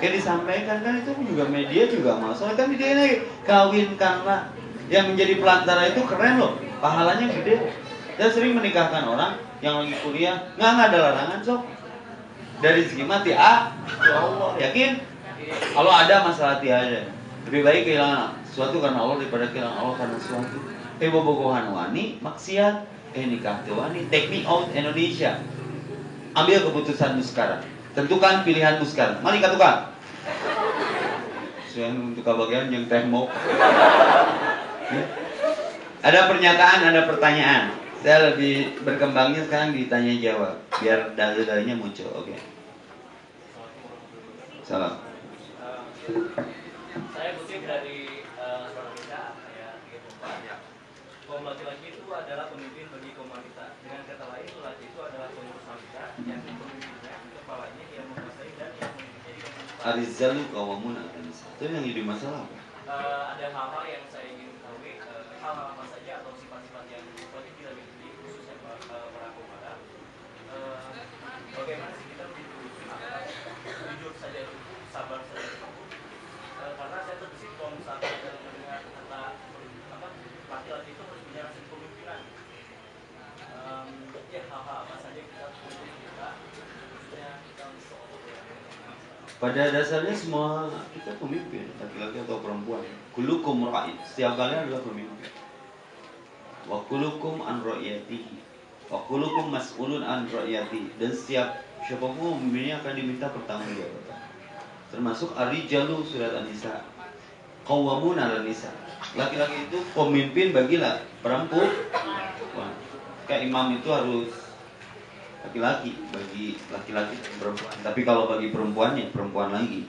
kayak disampaikan kan itu juga media juga mau soalnya kan dia ini kawinkanlah yang menjadi pelantara itu keren loh pahalanya gede dan sering menikahkan orang yang lagi kuliah, nggak ada larangan sok dari segi mati ya Allah yakin kalau ada masalah tiada lebih baik kehilangan sesuatu karena Allah daripada kehilangan Allah karena sesuatu bobogohan wani maksiat nikah tuh wani take me out Indonesia ambil keputusanmu sekarang tentukan pilihanmu sekarang mari tukang untuk kebagian yang tembok ada pernyataan ada pertanyaan. Saya lebih berkembangnya sekarang ditanya jawab biar dalil-dalilnya muncul. Oke. Salam. Saya kutip dari seorang wanita ya 34. Kaum laki-laki itu adalah pemimpin bagi kaum wanita. Dengan kata lain, laki itu adalah pengurus wanita yang pemimpinnya, kepalanya yang menguasai dan yang menjadi Arizalu kawamun akan itu yang jadi masalah. Ada hal-hal yang saya ingin ketahui, hal-hal apa saja atau sifat-sifat yang positif tidak dimiliki khususnya para pemuda. Bagaimana sih kita begitu jujur saja cukup, sabar saja cukup. Karena saya terbesit kalau misalkan mendengar kata laki-laki itu harus punya rasa kepemimpinan. Ya hal-hal apa saja kita butuh kita khususnya kita pada dasarnya semua kita pemimpin, laki-laki atau perempuan. Kulukum ra'id, setiap kalian adalah pemimpin. Wa kulukum an ra'iyatihi, wa kulukum mas'ulun an ra'iyatihi. Dan setiap siapapun pemimpinnya akan diminta pertanggungjawaban. Termasuk ar-rijalu surat An-Nisa. Qawwamun 'alan nisa. Laki-laki itu pemimpin bagi perempuan. Kayak imam itu harus laki-laki, bagi laki-laki dan perempuan. Tapi kalau bagi perempuannya perempuan lagi.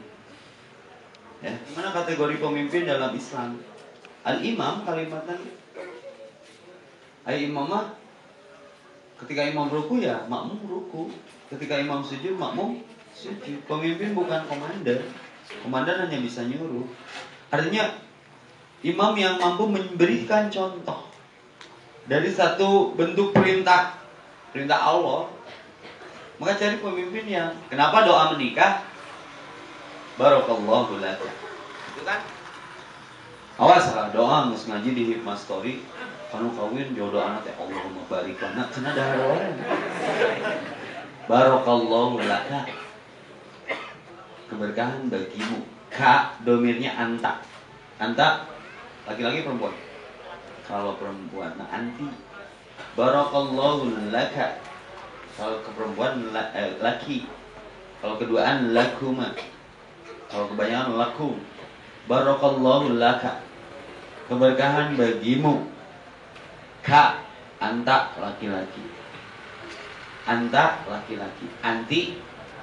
Ya, gimana kategori pemimpin dalam Islam? Al-imam kalimatnya. Imam mah ketika imam ruku ya makmum ruku, ketika imam sujud makmum sujud. Pemimpin bukan komandan. Komandan hanya bisa nyuruh. Artinya imam yang mampu memberikan contoh dari satu bentuk perintah Allah. Maka cari pemimpin yang kenapa doa menikah barakallahu laka. Itu kan awas lah doa ngus ngaji di Hikmah Story kanu kawin jodoh anak teh Allahumma barik lana cenah dahar orang. Barakallahu laka. Keberkahan bagimu. Ka domirnya anta. Anta laki-laki perempuan. Kalau perempuan nah anti. Barakallahu laka. Kalau ke perempuan laki. Kalau keduaan lakuma. Kalau kebanyakan lakum. Barakallahu laka. Keberkahan bagimu. Ka anta laki-laki. Anta laki-laki. Anti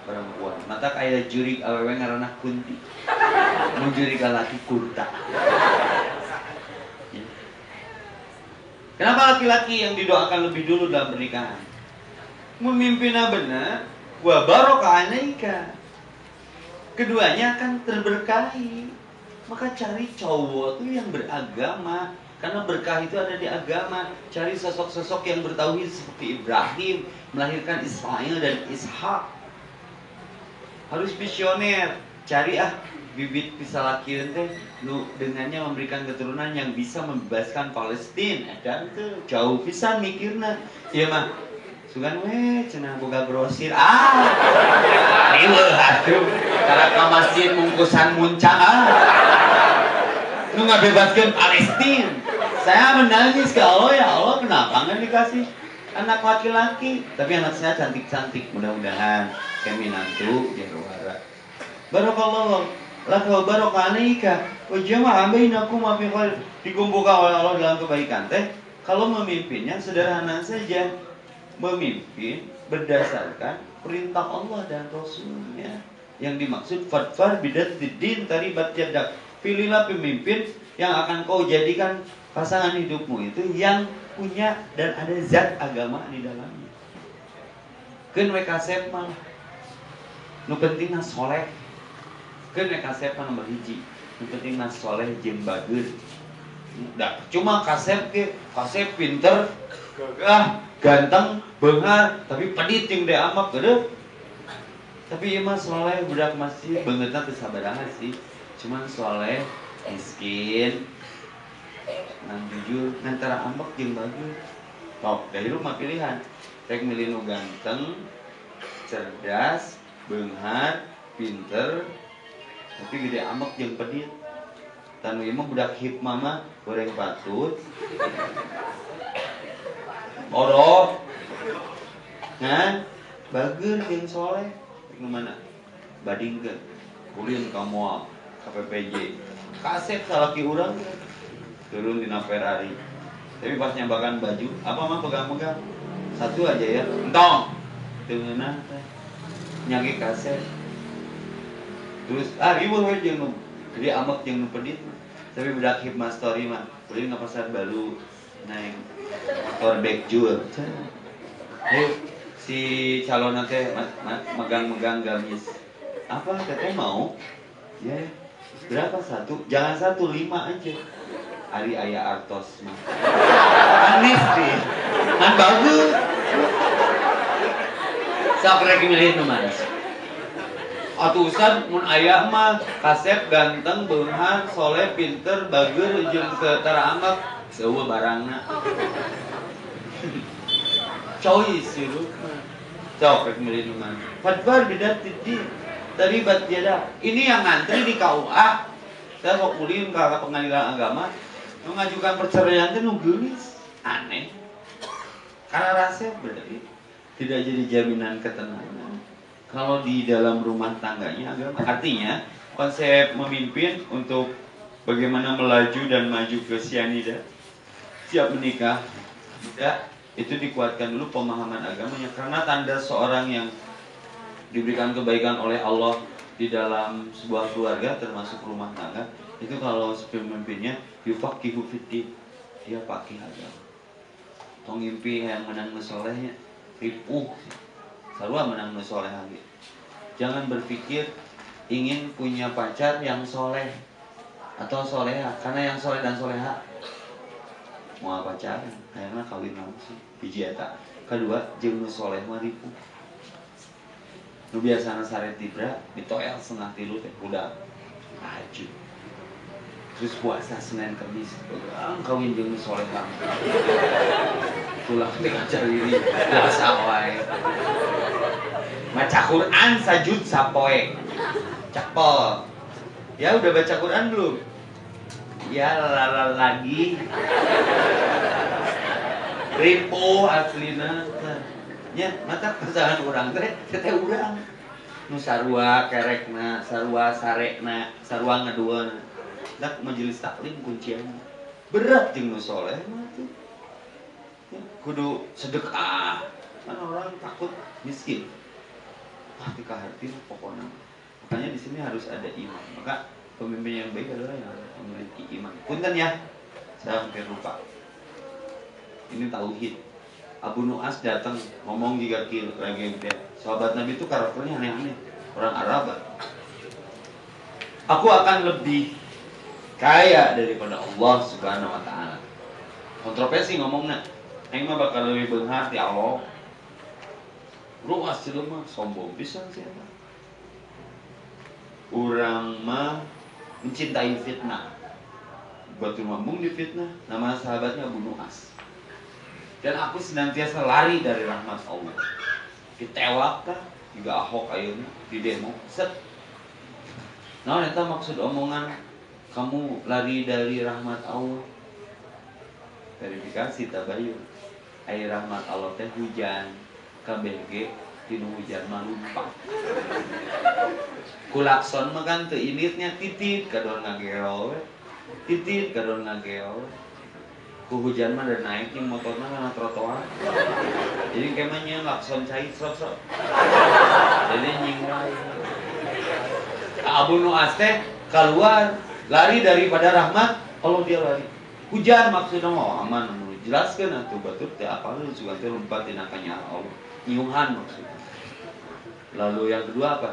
perempuan. Mata kayak jurik awewe ngaranna kunti. Mun jurik laki kunta. Ya. Kenapa laki-laki yang didoakan lebih dulu dalam pernikahan? Memimpinnya benar, wa barokah alaika. Keduanya akan terberkahi. Maka cari cowok tuh yang beragama, karena berkah itu ada di agama. Cari sosok-sosok yang bertauhid seperti Ibrahim, melahirkan Ismail dan Ishak. Harus visioner. Cari bibit bisa laki teh nu dengannya memberikan keturunan yang bisa membebaskan Palestina. Dan tuh jauh pisan mikirna. Iya mah. Sugan cenah boga grosir. Riweuh atuh. Cara ka masjid mungkusan muncang nu ngabebaskeun Palestina. Saya menangis ke Allah, ya Allah kenapa enggak dikasih anak laki-laki? Tapi anak saya cantik-cantik, mudah-mudahan kayak minantu jarwara. Barakallahu laka wa baraka alaika wa jama'a bainakum fi khair. Dikumpulkan oleh Allah dalam kebaikan teh. Kalau memimpinnya sederhana saja. Memimpin berdasarkan perintah Allah dan Rasulnya. Yang dimaksud fadfar bidatid taribat yadak. Pilihlah pemimpin yang akan kau jadikan pasangan hidupmu itu yang punya dan ada zat agama di dalamnya. Keun we kasep mah nu pentingna soleh. Keun we kasep mah nomor 1. Nu pentingna soleh jeung bageun. Da cuma kasep ge, kasep pinter, ganteng, beunghar, tapi pedit jeung de amak geudeuk. Tapi ieu mah soleh budak masjid beungeutna teu sabaraha sih. Cuman soleh, miskin, ngan jujur, antara ambek jeung bagus. Tok, dari rumah pilihan. Rek milih nu ganteng, cerdas, beunghar, pinter, tapi gede ambek jeung pedit. Tanu ieu mah budak hikmah mah goreng patut. Oroh. Nah, bageun jeung soleh. Nu mana? Badingkeun. Ulin ka moal, ka PPJ. Kasep salaki urang turun dina Ferrari. Tapi pas nyambakan baju, apa mah pegang-pegang. Satu aja ya. Entong. Teu ngeunah teh. Nyage kasep. Terus riweuh we jeung nu gede amek jeung nu pedit. Tapi budak Hikmah Story mah, ulin ka pasar baru naik motor backjur. Si calon teh megang-megang gamis. Apa teteh mau? Ya. Berapa satu? Jangan 1, 5 aja. Ari aya artos mah. Anis sih. Kan bagus. Sok rek milih nu mana? Atusan mun aya mah kasep ganteng, beunghar, soleh, pinter, bageur jeung tara amak seueuh barangna. Choice hirup mah. Sok rek milih nu mana? Fadfar bidatid din. Taribat yadak. Ini yang ngantri di KUA. Saya sok ulin ke pengadilan agama. Mengajukan perceraian itu nu geulis. Aneh. Karena rasa berarti tidak jadi jaminan ketenangan. Kalau di dalam rumah tangganya agama. Artinya konsep memimpin untuk bagaimana melaju dan maju ke sianida. Siap menikah. Tidak. Itu dikuatkan dulu pemahaman agamanya. Karena tanda seorang yang diberikan kebaikan oleh Allah di dalam sebuah keluarga, termasuk rumah tangga, itu kalau pemimpinnya yufaqihu fiddin, dia pakai agama. Tong ngimpi yang menang solehnya ripuh, selalu menang soleh lagi. Jangan berpikir ingin punya pacar yang soleh atau soleha, karena yang soleh dan soleha mau pacaran, kayaknya kawin langsung hiji eta. Kedua, jeung nu soleh mah ripuh. Nu biasana sare tibra ditoel setengah tilu teh udah maju. Terus puasa Senin Kamis, kawin jeung nu soleh langsung. Tulang teh cariri, puasa wae. Baca Quran sajud sapoe. Cepol. Ya udah baca Quran belum? Ya lagi. Ripo aslina. Nya mata pasangan urang teh teh urang. Nu sarua kerekna, sarua sarekna, sarua ngaduana. Dak majelis taklim kunciannya. Berat jeung nu soleh mah tuh. Ya, kudu sedekah. Kan orang takut miskin. Wah, dikaharti pokoknya. Makanya di sini harus ada iman. Maka pemimpin yang baik adalah yang memiliki iman. Punten ya, saya hampir lupa. Ini tauhid. Abu Nu'as datang ngomong juga lagi dia. Sahabat Nabi itu karakternya aneh-aneh. Orang Arab. Aku akan lebih kaya daripada Allah Subhanahu wa taala. Kontroversi ngomongnya. Aing mah bakal lebih beunghar ti Allah. Ruas jelema sombong pisan sih. Urang mah mencintai fitnah. Batu mambung di fitnah. Nama sahabatnya Abu Nu'as. Dan aku senantiasa lari dari rahmat Allah. Ditewak kah? Juga Ahok ayeuna di demo. Set. Nah, eta maksud omongan kamu lari dari rahmat Allah. Verifikasi tabayun. Air rahmat Allah teh hujan. KBG tinu hujan mah lupa. Kulakson mah kan teu initnya titit kadon ngageo. Titit kadon ngageo. Ku hujan mah dan naik yang motornya kana trotoar. Jadi kemanya lakson cai sok-sok. Jadi nyingrai. Abu Nu'as teh keluar lari daripada rahmat Allah, dia lari. Hujan maksudnya mau aman, jelaskan atuh batur teh apa lu suka teh lompat dina kanya Allah. Nyuhan maksudnya. Lalu yang kedua apa?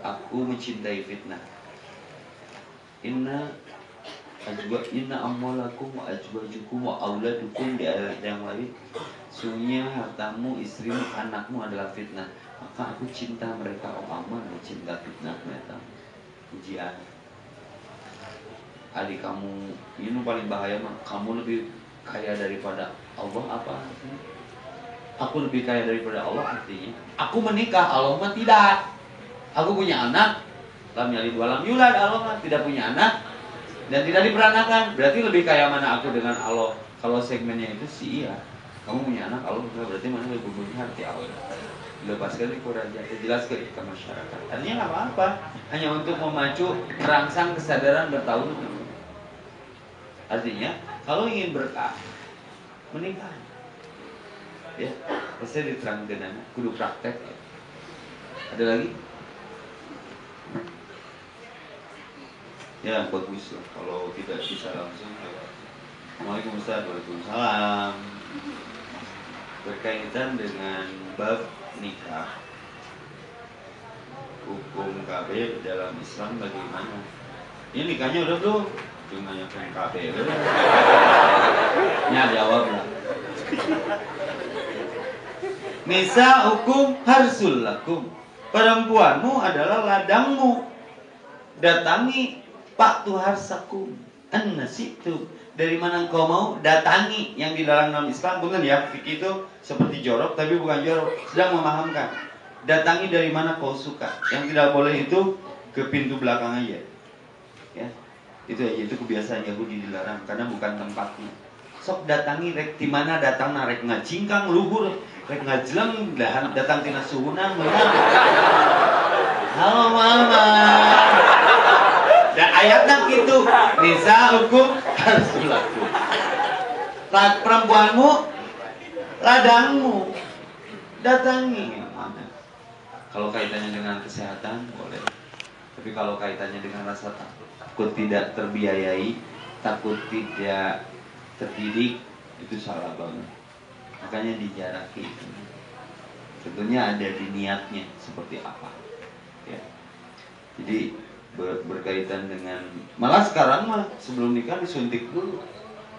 Aku mencintai fitnah. Inna amwalakum wa azwajukum wa auladukum, di ayat yang lain, sungguhnya hartamu, istrimu, anakmu adalah fitnah. Maka aku cinta mereka, oh aman, cinta fitnah mereka. Ujian. Adik kamu, ini paling bahaya mah, kamu lebih kaya daripada Allah apa artinya? Aku lebih kaya daripada Allah artinya aku menikah, Allah mah tidak. Aku punya anak, lam yalid walam yulad, Allah mah tidak punya anak dan tidak diperanakan. Berarti lebih kaya mana aku dengan Allah? Kalau segmennya itu sih iya. Kamu punya anak, Allah berarti mana lebih punya hati Allah. Lepaskan di Quraja, jelaskan ke masyarakat. Artinya nggak apa-apa, hanya untuk memacu merangsang kesadaran bertahun-tahun. Artinya kalau ingin berkah, menikah. Ya, pasti diterangkan anak, kudu praktek. Ya. Ada lagi? Ya bagus lah, kalau tidak bisa langsung. Waalaikumsalam, waalaikumsalam. Berkaitan dengan bab nikah, hukum KB dalam Islam bagaimana? Ini nikahnya udah belum? Cuma yang KB. Ya jawab lah. Nisa hukum harsul lakum. Perempuanmu adalah ladangmu. Datangi Pak Tuharsakum an-nasitu. Dari mana engkau mau datangi. Yang di dalam Islam bukan ya, fikih itu seperti jorok tapi bukan jorok, sedang memahamkan. Datangi dari mana kau suka. Yang tidak boleh itu ke pintu belakang aja. Ya. Itu aja, itu kebiasaan Yahudi dilarang karena bukan tempatnya. Sok datangi rek di mana datang rek ngacingkang luhur, rek ngajleng datang tina suhunan benar. Halo mama. Dan ayatnya gitu, nisa hukum harus berlaku. Perempuanmu, ladangmu, datangi. Kalau kaitannya dengan kesehatan boleh, tapi kalau kaitannya dengan rasa takut tidak terbiayai, takut tidak terdidik, itu salah banget. Makanya dijaraki. Tentunya ada di niatnya seperti apa, ya. Jadi berkaitan dengan, malah sekarang mah sebelum nikah disuntik dulu.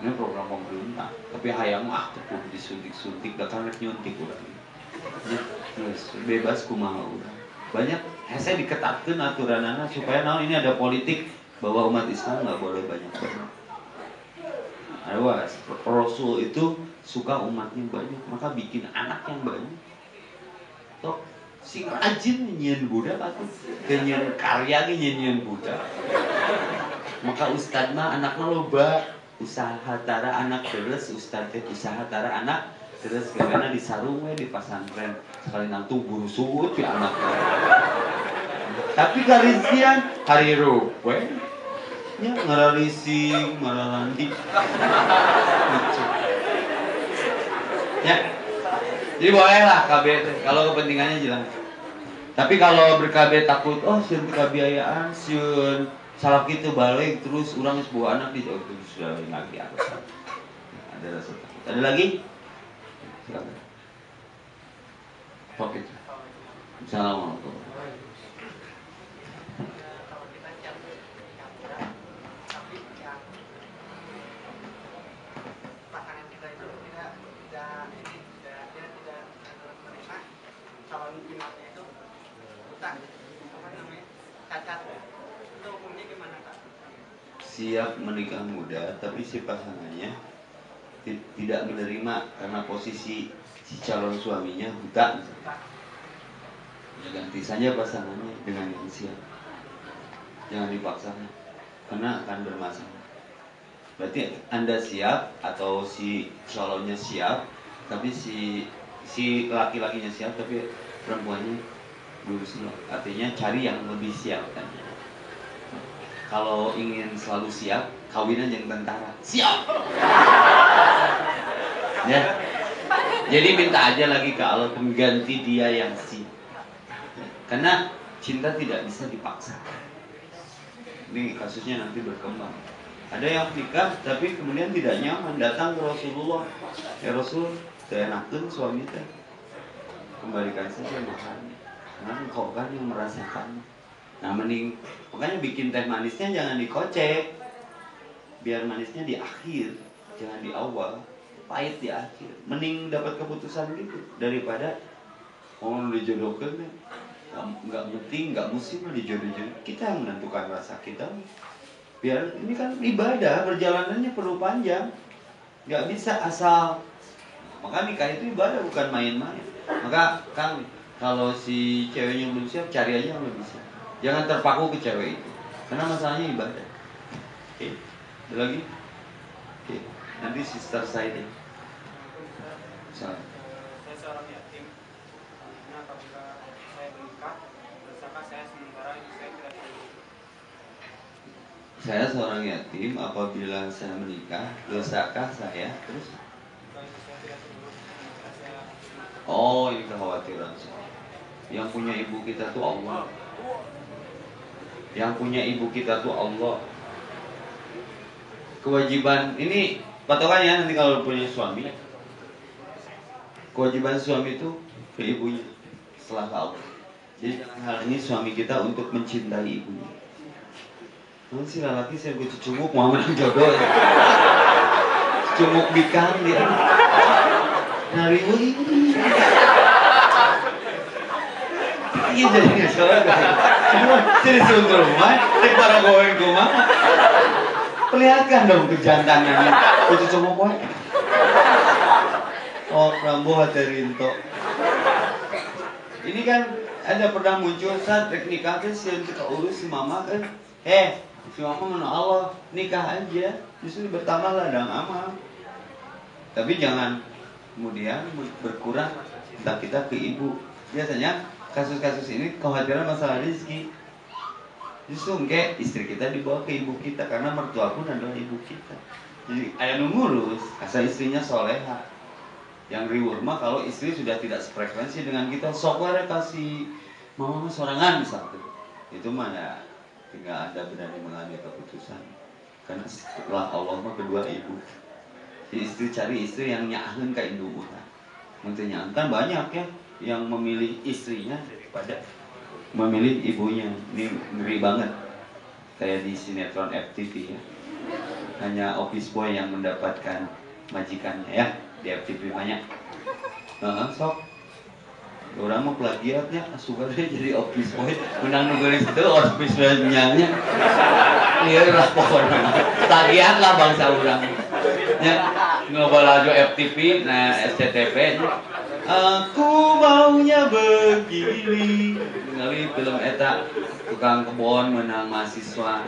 Ini program pemerintah, tapi hayang tepuk disuntik-suntik, bahkan nyuntik udah. Ya, terus bebas kumaha udah. Banyak hese diketatkeun aturanana supaya naon, ini ada politik bahwa umat Islam nggak boleh banyak. Awas, Rasul itu suka umatnya banyak, maka bikin anak yang banyak. Tok sing rajin nyian budak atau nyian karya nyian budak. Maka ustad mah anaknya loba, usaha tara anak terus, ustad teh usaha tara anak terus, karena disarung we di pasantren sekali nantu buru suut di anak. Tapi garisian hari rup we nya ngararising maralandi. Ya. Jadi bolehlah KB kalau kepentingannya jelas. Tapi kalau ber-KB takut, oh sieun kebiayaan, sieun salah gitu balik terus urang geus bawa anak di jauh itu sudah lagi harus. Ada rasa takut. Ada lagi? Silakan. Oke. Assalamualaikum. Siap menikah muda, tapi si pasangannya tidak menerima karena posisi si calon suaminya buta. Ya, ganti saja pasangannya dengan yang siap. Jangan dipaksakan, karena akan bermasalah. Berarti Anda siap atau si calonnya siap, tapi si laki-lakinya siap, tapi perempuannya belum siap. Artinya cari yang lebih siap kan. Kalau ingin selalu siap, kawinan yang tentara. Siap. Ya. Jadi minta aja lagi ke Allah pengganti dia yang siap. Karena cinta tidak bisa dipaksa. Ini kasusnya nanti berkembang. Ada yang nikah tapi kemudian tidak nyaman, datang ke Rasulullah. Ya Rasul, saya enakeun suami teh. Kembalikan saja makannya. Karena engkau kan yang merasakan. Nah mending, makanya bikin teh manisnya jangan dikocek, biar manisnya di akhir, jangan di awal, pahit di akhir. Mending dapat keputusan gitu daripada mau dijodohkan, nggak penting, nggak musim dijodoh-jodoh. Kita yang menentukan rasa kita. Biar ini kan ibadah, perjalanannya perlu panjang, nggak bisa asal. Maka nikah itu ibadah bukan main-main. Maka Kang, kalau si ceweknya belum siap, cari aja yang lebih siap. Jangan terpaku ke cewek itu, karena masalahnya ibadah. Oke, ada lagi? Oke, nanti sister saya deh. Salam. Saya seorang yatim. Nah, apabila saya menikah, dosakah saya sementara saya tidak hidup? Saya seorang yatim, apabila saya menikah, dosakah saya? Terus? Oh, ini kekhawatiran saya. Yang punya ibu kita tuh Allah. Yang punya ibu kita tuh Allah. Kewajiban ini patokannya nanti kalau punya suami, kewajiban suami itu ke ibunya setelah ke Allah. Jadi jangan halangi suami kita untuk mencintai ibunya. Nanti si lelaki saya gue cucumuk mau menang jodoh ya. Cumuk bikang dia. Nari wih. Iya jadi nggak salah semua jadi suntur rumah, tek para goeng rumah. Perlihatkan dong kejantanannya, kucu cuma poin. Oh, Rambo Haterinto. Ini kan ada pernah muncul saat rek nikah kan si kita urus si mama kan, si mama mana Allah nikah aja, justru bertambah ladang amal. Tapi jangan kemudian berkurang cinta kita ke ibu. Biasanya kasus-kasus ini kekhawatiran masalah rezeki. Justru enggak, istri kita dibawa ke ibu kita karena mertua pun adalah ibu kita. Jadi ayah ngurus, asal istrinya soleha. Yang riweuh mah kalau istri sudah tidak sefrekuensi dengan kita, sok wae kasih mama sorangan misalnya. Itu mah ya tinggal Anda berani mengambil keputusan. Karena setelah Allah mah kedua ibu. Si istri cari istri yang nyaheun ka indung urang. Mun teu nyaheun kan banyak ya yang memilih istrinya daripada memilih ibunya. Ini ngeri banget. Kayak di sinetron FTV ya. Hanya office boy yang mendapatkan majikannya ya di FTV banyak. Sok orang mau plagiatnya suka deh jadi office boy menang nulis itu office boy-nya iya lah pokoknya plagiat lah bangsa orang ya ngebalajo FTV nah SCTV aku maunya begini ngali film eta tukang kebon menang mahasiswa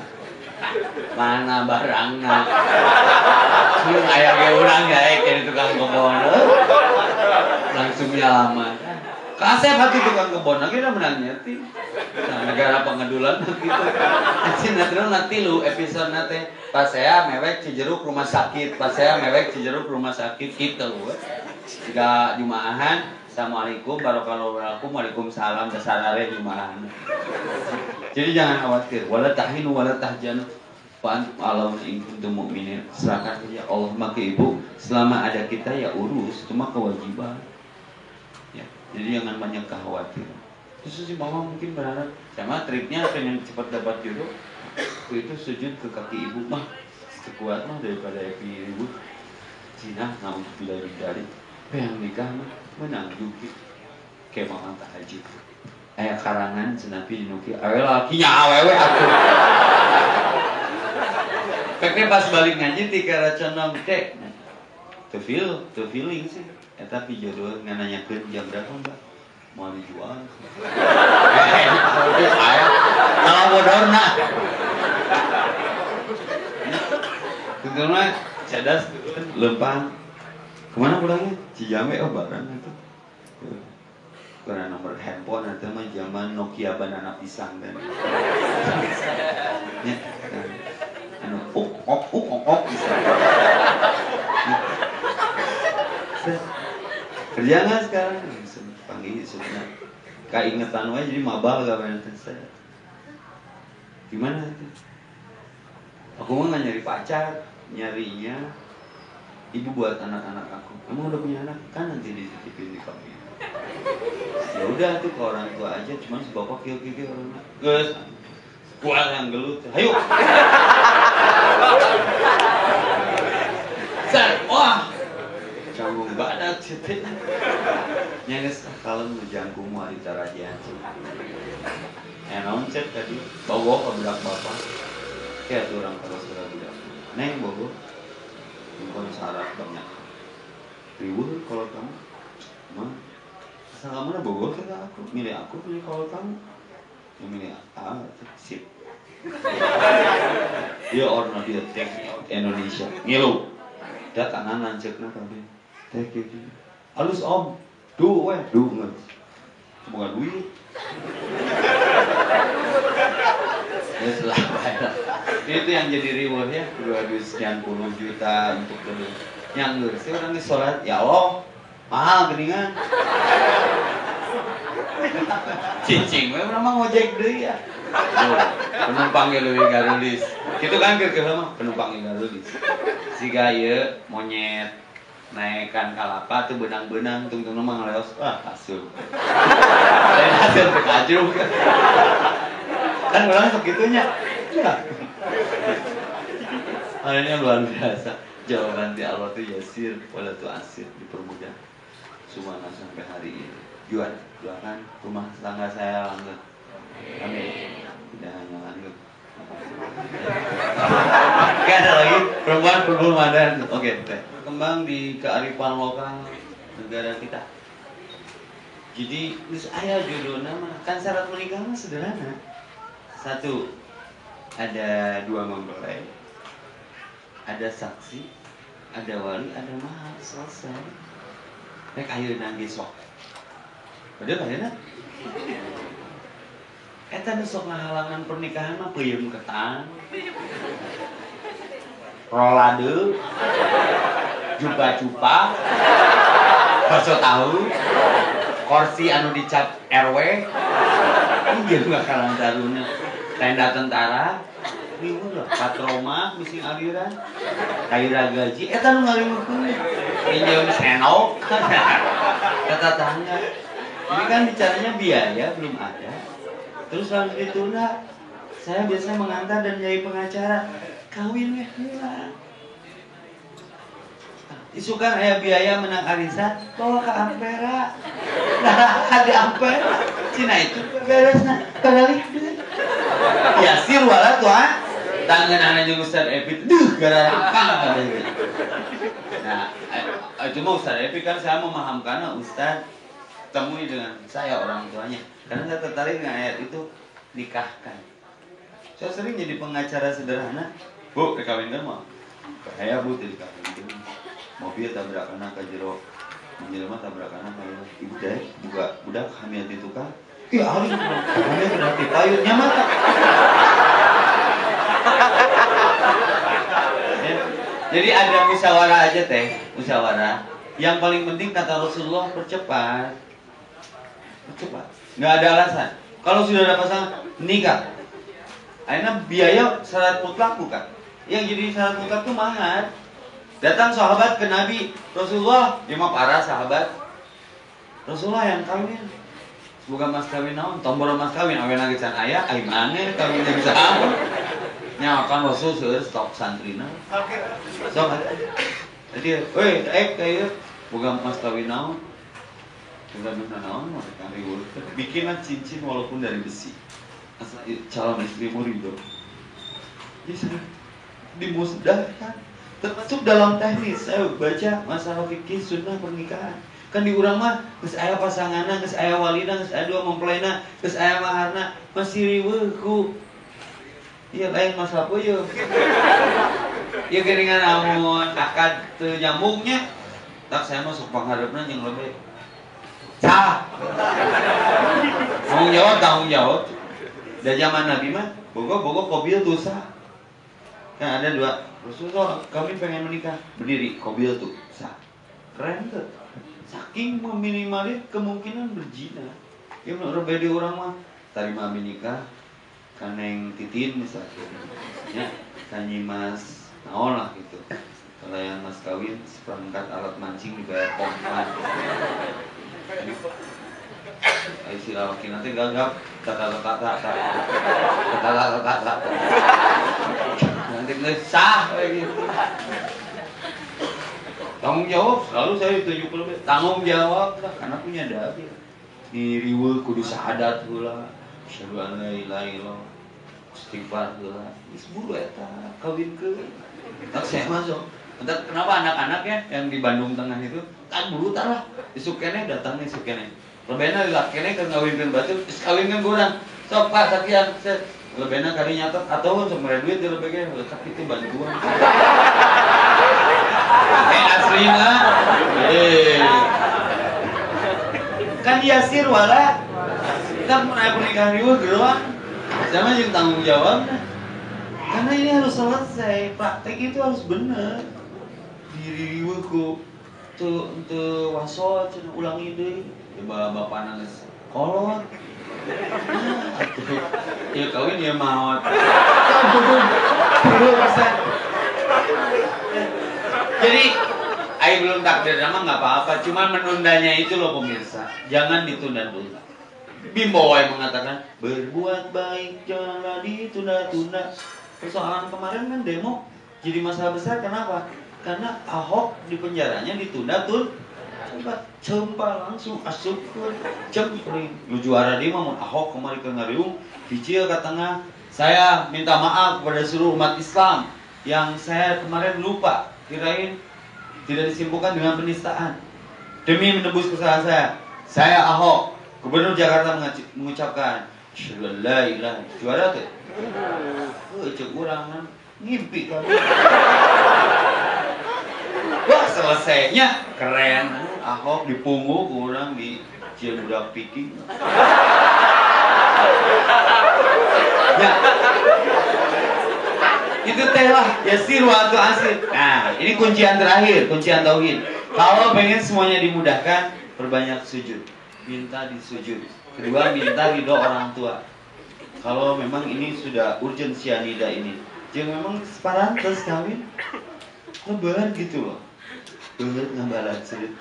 mana barangna belum aya ge urang ya jadi tukang kebon langsung nyalaman kasep hati tukang kebon lagi udah menang nyeti nah, negara pengedulan gitu sinetron nanti lu episode nanti pas saya mewek Cijeruk rumah sakit pas saya mewek Cijeruk rumah sakit gitu jika jumaahan assalamualaikum warahmatullahi waalaikumsalam dasarare jumaahan jadi jangan khawatir wala tahinu wala tahjanu wa antum a'launa in kuntum mu'minin serahkan saja Allah maka ibu selama ada kita ya urus cuma kewajiban ya jadi jangan banyak kekhawatiran terus si mama mungkin berharap sama triknya pengen cepat dapat jodoh itu sujud ke kaki ibu mah sekuat mah daripada ibu Cina naudzubillah dari yang nikah mah menang juga kayak mama tahajud aya karangan senapi dinuki awe lakinya awewe aku peknya pas balik ngaji ti kara condong tek teu feeling sih eta pi jodoh ngananyakeun jam berapa Mbak mau dijual saya kalau bodorna tentunya cadas lempang kemana pulangnya Cijame barang itu karena nomor handphone itu mah zaman Nokia banana pisang dan ya anu ok bisa kerja nggak sekarang panggil sebenarnya keingetan wae jadi mabal gak banyak saya gimana itu aku mah nggak nyari pacar nyarinya ibu buat anak-anak aku emang udah punya anak kan nanti dititipin di kami ya udah tuh ke orang tua aja cuman si bapak kio orang guys gua yang gelut ayo San wah canggung badak cetek nyanges kalem ngejangkung wanita rajaan naon cek tadi bawa ke budak bapak kayak tuh orang kalau sudah budak neng bawa bukan syarat banyak riweuh kalau kamu mah asal kamu na bawa ke aku milih aku pilih kalau kamu yang milih sip dia orang dia tek Indonesia ngilu datangan lancekna kabeh teh kieu halus om du ngeus semoga duit ya selamat itu yang jadi riweuh ya 290 juta untuk gedung yang geus orang geus salat ya Allah mahal geningan cicing we urang mah ngojek deui ya penumpang ge leuwih garulis kitu kan keur mah penumpang ge garulis siga ieu monyet naikkan kalapa tuh benang-benang tungtung mah ngaleos hasil lain hasil teh kajruk kan urang sok kitunya ya akhirnya luar biasa jawaban di Allah tuh yasir wala tuh asir dipermudah sumana sampai hari ini doakan rumah tangga saya langgeng amin tidak hanya langgeng Gak ada lagi perempuan pergulmadan oke teh kembang di kearifan lokal negara kita jadi ayah jodoh nama kan syarat menikah mah sederhana satu ada 2 mempelai ada saksi ada wali ada mahar selesai rek ayeuna ge sok bener ayeuna eta nu sok ngahalangan pernikahan mah peuyeum ketan rolade, jupa-jupa, bakso tahu, kursi anu dicap RW, iya bakalan taruna, tenda tentara, ribu lah, patroma, misi aliran, kaira gaji, nu ngalimukeun, pinjam senok, kata tangga. Ini kan bicaranya biaya belum ada, terus harus ditunda. Saya biasanya mengantar dan jadi pengacara, kawin ya, isukan aya biaya menang arisan, bawa ke Ampera. Nah, di Ampera, Cina itu beresna, kali. Ya sir wala tuh ah, tangan anak jeung Ustaz Epi, gara rampang katanya. Nah, itu mah Ustaz Epi kan saya memahamkan Ustaz temui dengan saya orang tuanya, karena saya tertarik dengan ayat itu, nikahkan. Saya sering jadi pengacara sederhana, Bu, dikawinkan mah, saya Bu dikawinkan. Mobil tabrakan ke jero, menjelma tabrakan ke ibu deh, juga budak hamil di tukang. Iya, hari hamil berarti payungnya mata. Jadi ada musyawarah aja teh, musyawarah. Yang paling penting kata Rasulullah percepat, percepat. Nggak ada alasan. Kalau sudah ada pasangan nikah, akhirnya biaya syarat mutlak bukan? Yang jadi syarat mutlak itu mahar. Datang sahabat ke Nabi Rasulullah, dia mah para sahabat. Rasulullah yang kawin. Semoga mas kawin naon, tombol mas kawin aweuna lagi can aya, ai maneh kawin jeung saha. Nya kan Rasul seueur stok santrina. Sok ada. Jadi, euy, kayak boga mas kawin naon. Boga mana naon mah kan riweuh. Bikinlah cincin walaupun dari besi. Asal calon istrimu ridho. Jadi dimudahkan. Termasuk dalam teknis, saya baca masalah fikih sunnah pernikahan. Kan di urang mah geus aya pasanganna, geus aya walina, geus aya dua mempelaina, geus aya maharna, masih riweuh ku. Ieu lain masalah peuyeum. Ieu geuningan amun akad teu nyambungnya, tak saya masuk pangharepna jeung lebe. Sah. Tanggung jawab. Da zaman Nabi mah boga kobil tuh sah. Kan ada dua Rasulullah, kami pengen menikah, berdiri, kobil tuh, sah, keren tuh, saking meminimalis kemungkinan berzina. Ya menurut beda orang mah, tarima menikah, kaneng titin misalnya, ya, kanyi mas, naon lah gitu. Kalau yang mas kawin, seperangkat alat mancing dibayar pompa. Ayo si laki nanti gagap, kata nanti nggak sah kayak gitu. Tanggung jawab selalu saya dituju lebih. Tanggung jawab lah, karena punya dalil. Di riweuh kudu syahadat heula, asyhadu an la ilaha illallah, istighfar heula. Geus buru eta kawinkeun. Tak saya masuk. Entar kenapa anak-anaknya yang di Bandung Tengah itu kan buru tar lah. Isuk keneh datang isuk keneh. Lebena laki keneh keur ngawinkeun batu, geus kawinkeun kurang. Sok Pak sakian set. Lebena kali nyatet atau seumur duit dia lebih letak itu bantuan. Aslina, kan Yasir wala, kita pernah pernikahan riweuh geroan, sama yang tanggung jawab. Karena ini harus selesai, praktek itu harus benar. Diri riweuh ku tuh waso cenah ulangi deui, coba bapak nangis kolot. Ya kawin ya maut. Jadi, ayo belum takdir nama nggak apa-apa. Cuma menundanya itu loh pemirsa. Jangan ditunda-tunda. Bimbo yang mengatakan berbuat baik janganlah ditunda-tunda. Persoalan kemarin kan demo jadi masalah besar. Kenapa? Karena Ahok di penjaranya ditunda-tunda. Coba langsung asupkeun cempring nu juara di mah Ahok kemarin ke ngariung hijil ka tengah. Saya minta maaf kepada seluruh umat Islam yang saya kemarin lupa, kirain tidak disimpulkan dengan penistaan. Demi menebus kesalahan saya Ahok, Gubernur Jakarta mengucapkan asyhadu an la ilaha juara teh. Cek urang ngimpi kan. Wah selesainya keren. Ahok dipungut orang di Cibudak Piki. Ya. Itu teh lah, yasir wa asir. Nah, ini kuncian terakhir, kuncian tauhid. Kalau pengen semuanya dimudahkan, perbanyak sujud. Minta disujud. Kedua, minta ridho orang tua. Kalau memang ini sudah urgent cyanida ini, jangan memang separantes kawin, lebaran gitu loh. Bener ngambalan sedih.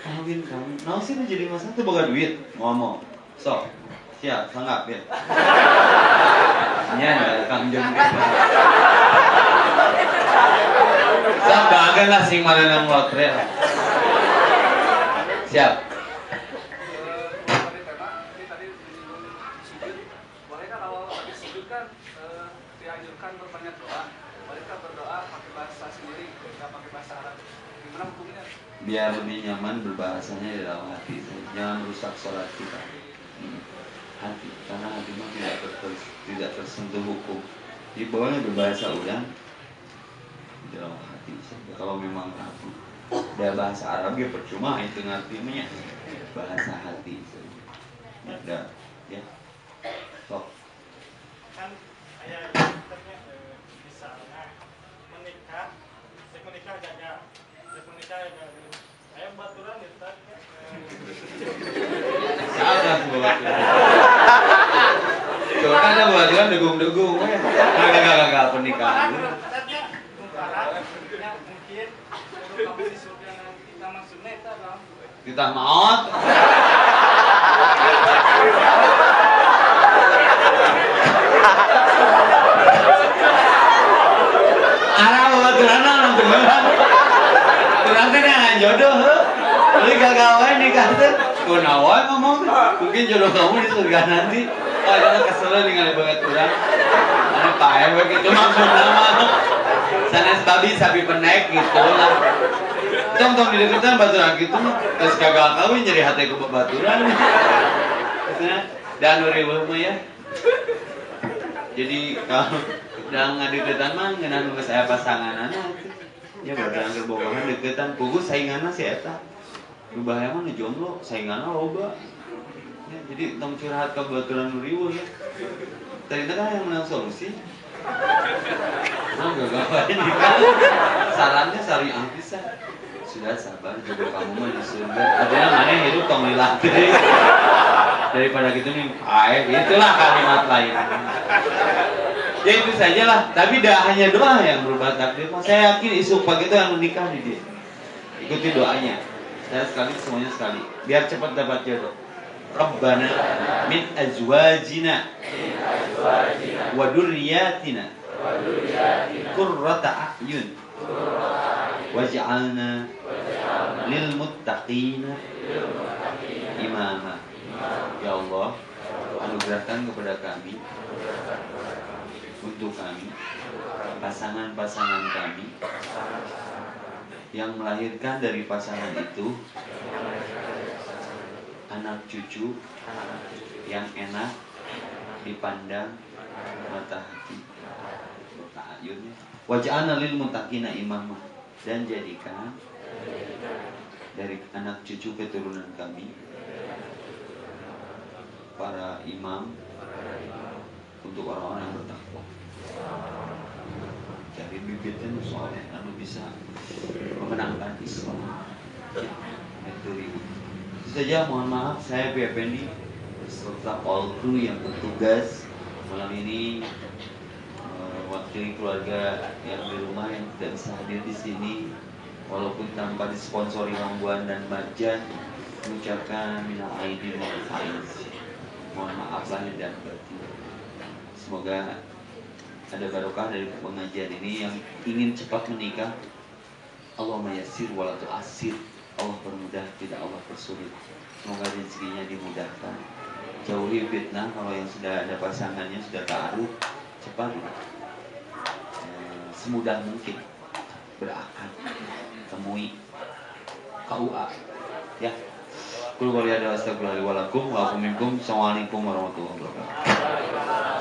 Kawin kawin. Nah sih jadi masalah tuh boga duit ngomong. Sok, siap, sanggap ya. Nya Kang Jong. Sok bagan lah sing mana nang lotre. Siap. Mereka kalau habis sujud kan dianjurkan berbanyak doa. Mereka berdoa pakai bahasa sendiri, tidak pakai bahasa Arab. Gimana hukumnya? Biar lebih nyaman berbahasanya di dalam hati. Jangan rusak sholat kita. Hati, karena hati mah tidak tersentuh hukum. Di bawahnya berbahasa ulang di dalam hati. Kalau memang ragu, ada bahasa Arab ya percuma itu ngartinya bahasa hati. Ada, ya. Sok. Kan ayah misalnya menikah gagal, ayah baturan ya tadi. Salah buat. Coba ada buat degung-degung. Gak pernikahan. Mungkin untuk kamu di surga nanti kita maksudnya itu adalah Kita maot. Arah baturan nonton beneran. Kurang teh ngan jodoh. Jadi gagal wae nikah teh. Kunaon ngomong. Mungkin jodoh kamu di surga nanti. Oh, jangan kesel ningali banget kurang. Anu pae we kitu maksudna mah. Sanes babi sapi penek gitu lah. Tong di deketan baturan gitu. Terus gagal kawin jadi hati ku baturan. Dan 2000 mah ya. Jadi kalau udah ngadeketan mah ngeunaan geus aya pasangan anak. Ya baturan gerbogohan deketan puguh sainganna si eta. Nu bahaya mah nu jomblo sainganna loba. Ya, jadi tong curhat ke baturan 2000 ya. Ternyata kan yang menang solusi. Nah, gagal wae nikah. Sarannya syariah pisan. Sudah sabar, jodoh kamu mah di surga. Adanya mana hidup tong lillah teh. Daripada gitu nih, itulah kalimat lain. Ya itu sajalah. Tapi tidak hanya doa yang berubah takdir. Saya yakin isu pagi itu yang menikah di dia. Ikuti doanya. Saya sekali semuanya sekali. Biar cepat dapat jodoh. Rabbana min azwajina wa durriyatina qurrata a'yun waj'alna lil muttaqina imama. Ya Allah, anugerahkan kepada kami, untuk kami, pasangan-pasangan kami yang melahirkan dari pasangan itu anak cucu yang enak dipandang mata hati. Ta'ayunnya waj'alna lil muttaqina imama, dan jadikan dari anak cucu keturunan kami para imam untuk orang-orang yang bertakwa. Dari bibitnya soalnya anu bisa memenangkan Islam. Itu saja, mohon maaf saya Effendi beserta all crew yang bertugas malam ini wakili keluarga yang di rumah yang tidak bisa hadir di sini walaupun tanpa disponsori Mangguan dan Marjan, mengucapkan minal aidin wal faizin. Mohon maaf lahir dan batin. Semoga ada barokah dari pengajian ini yang ingin cepat menikah. Allahumma yassir wa la tu'assir. Allah permudah, tidak Allah persulit. Semoga rezekinya dimudahkan. Jauhi fitnah. Kalau yang sudah ada pasangannya, sudah ta'aruf, cepat semudah mungkin berakad, temui KUA ya. Qul huwallahu ahad, astagfirullahaladzim wa lakum wa minkum. Assalamualaikum warahmatullahi wabarakatuh.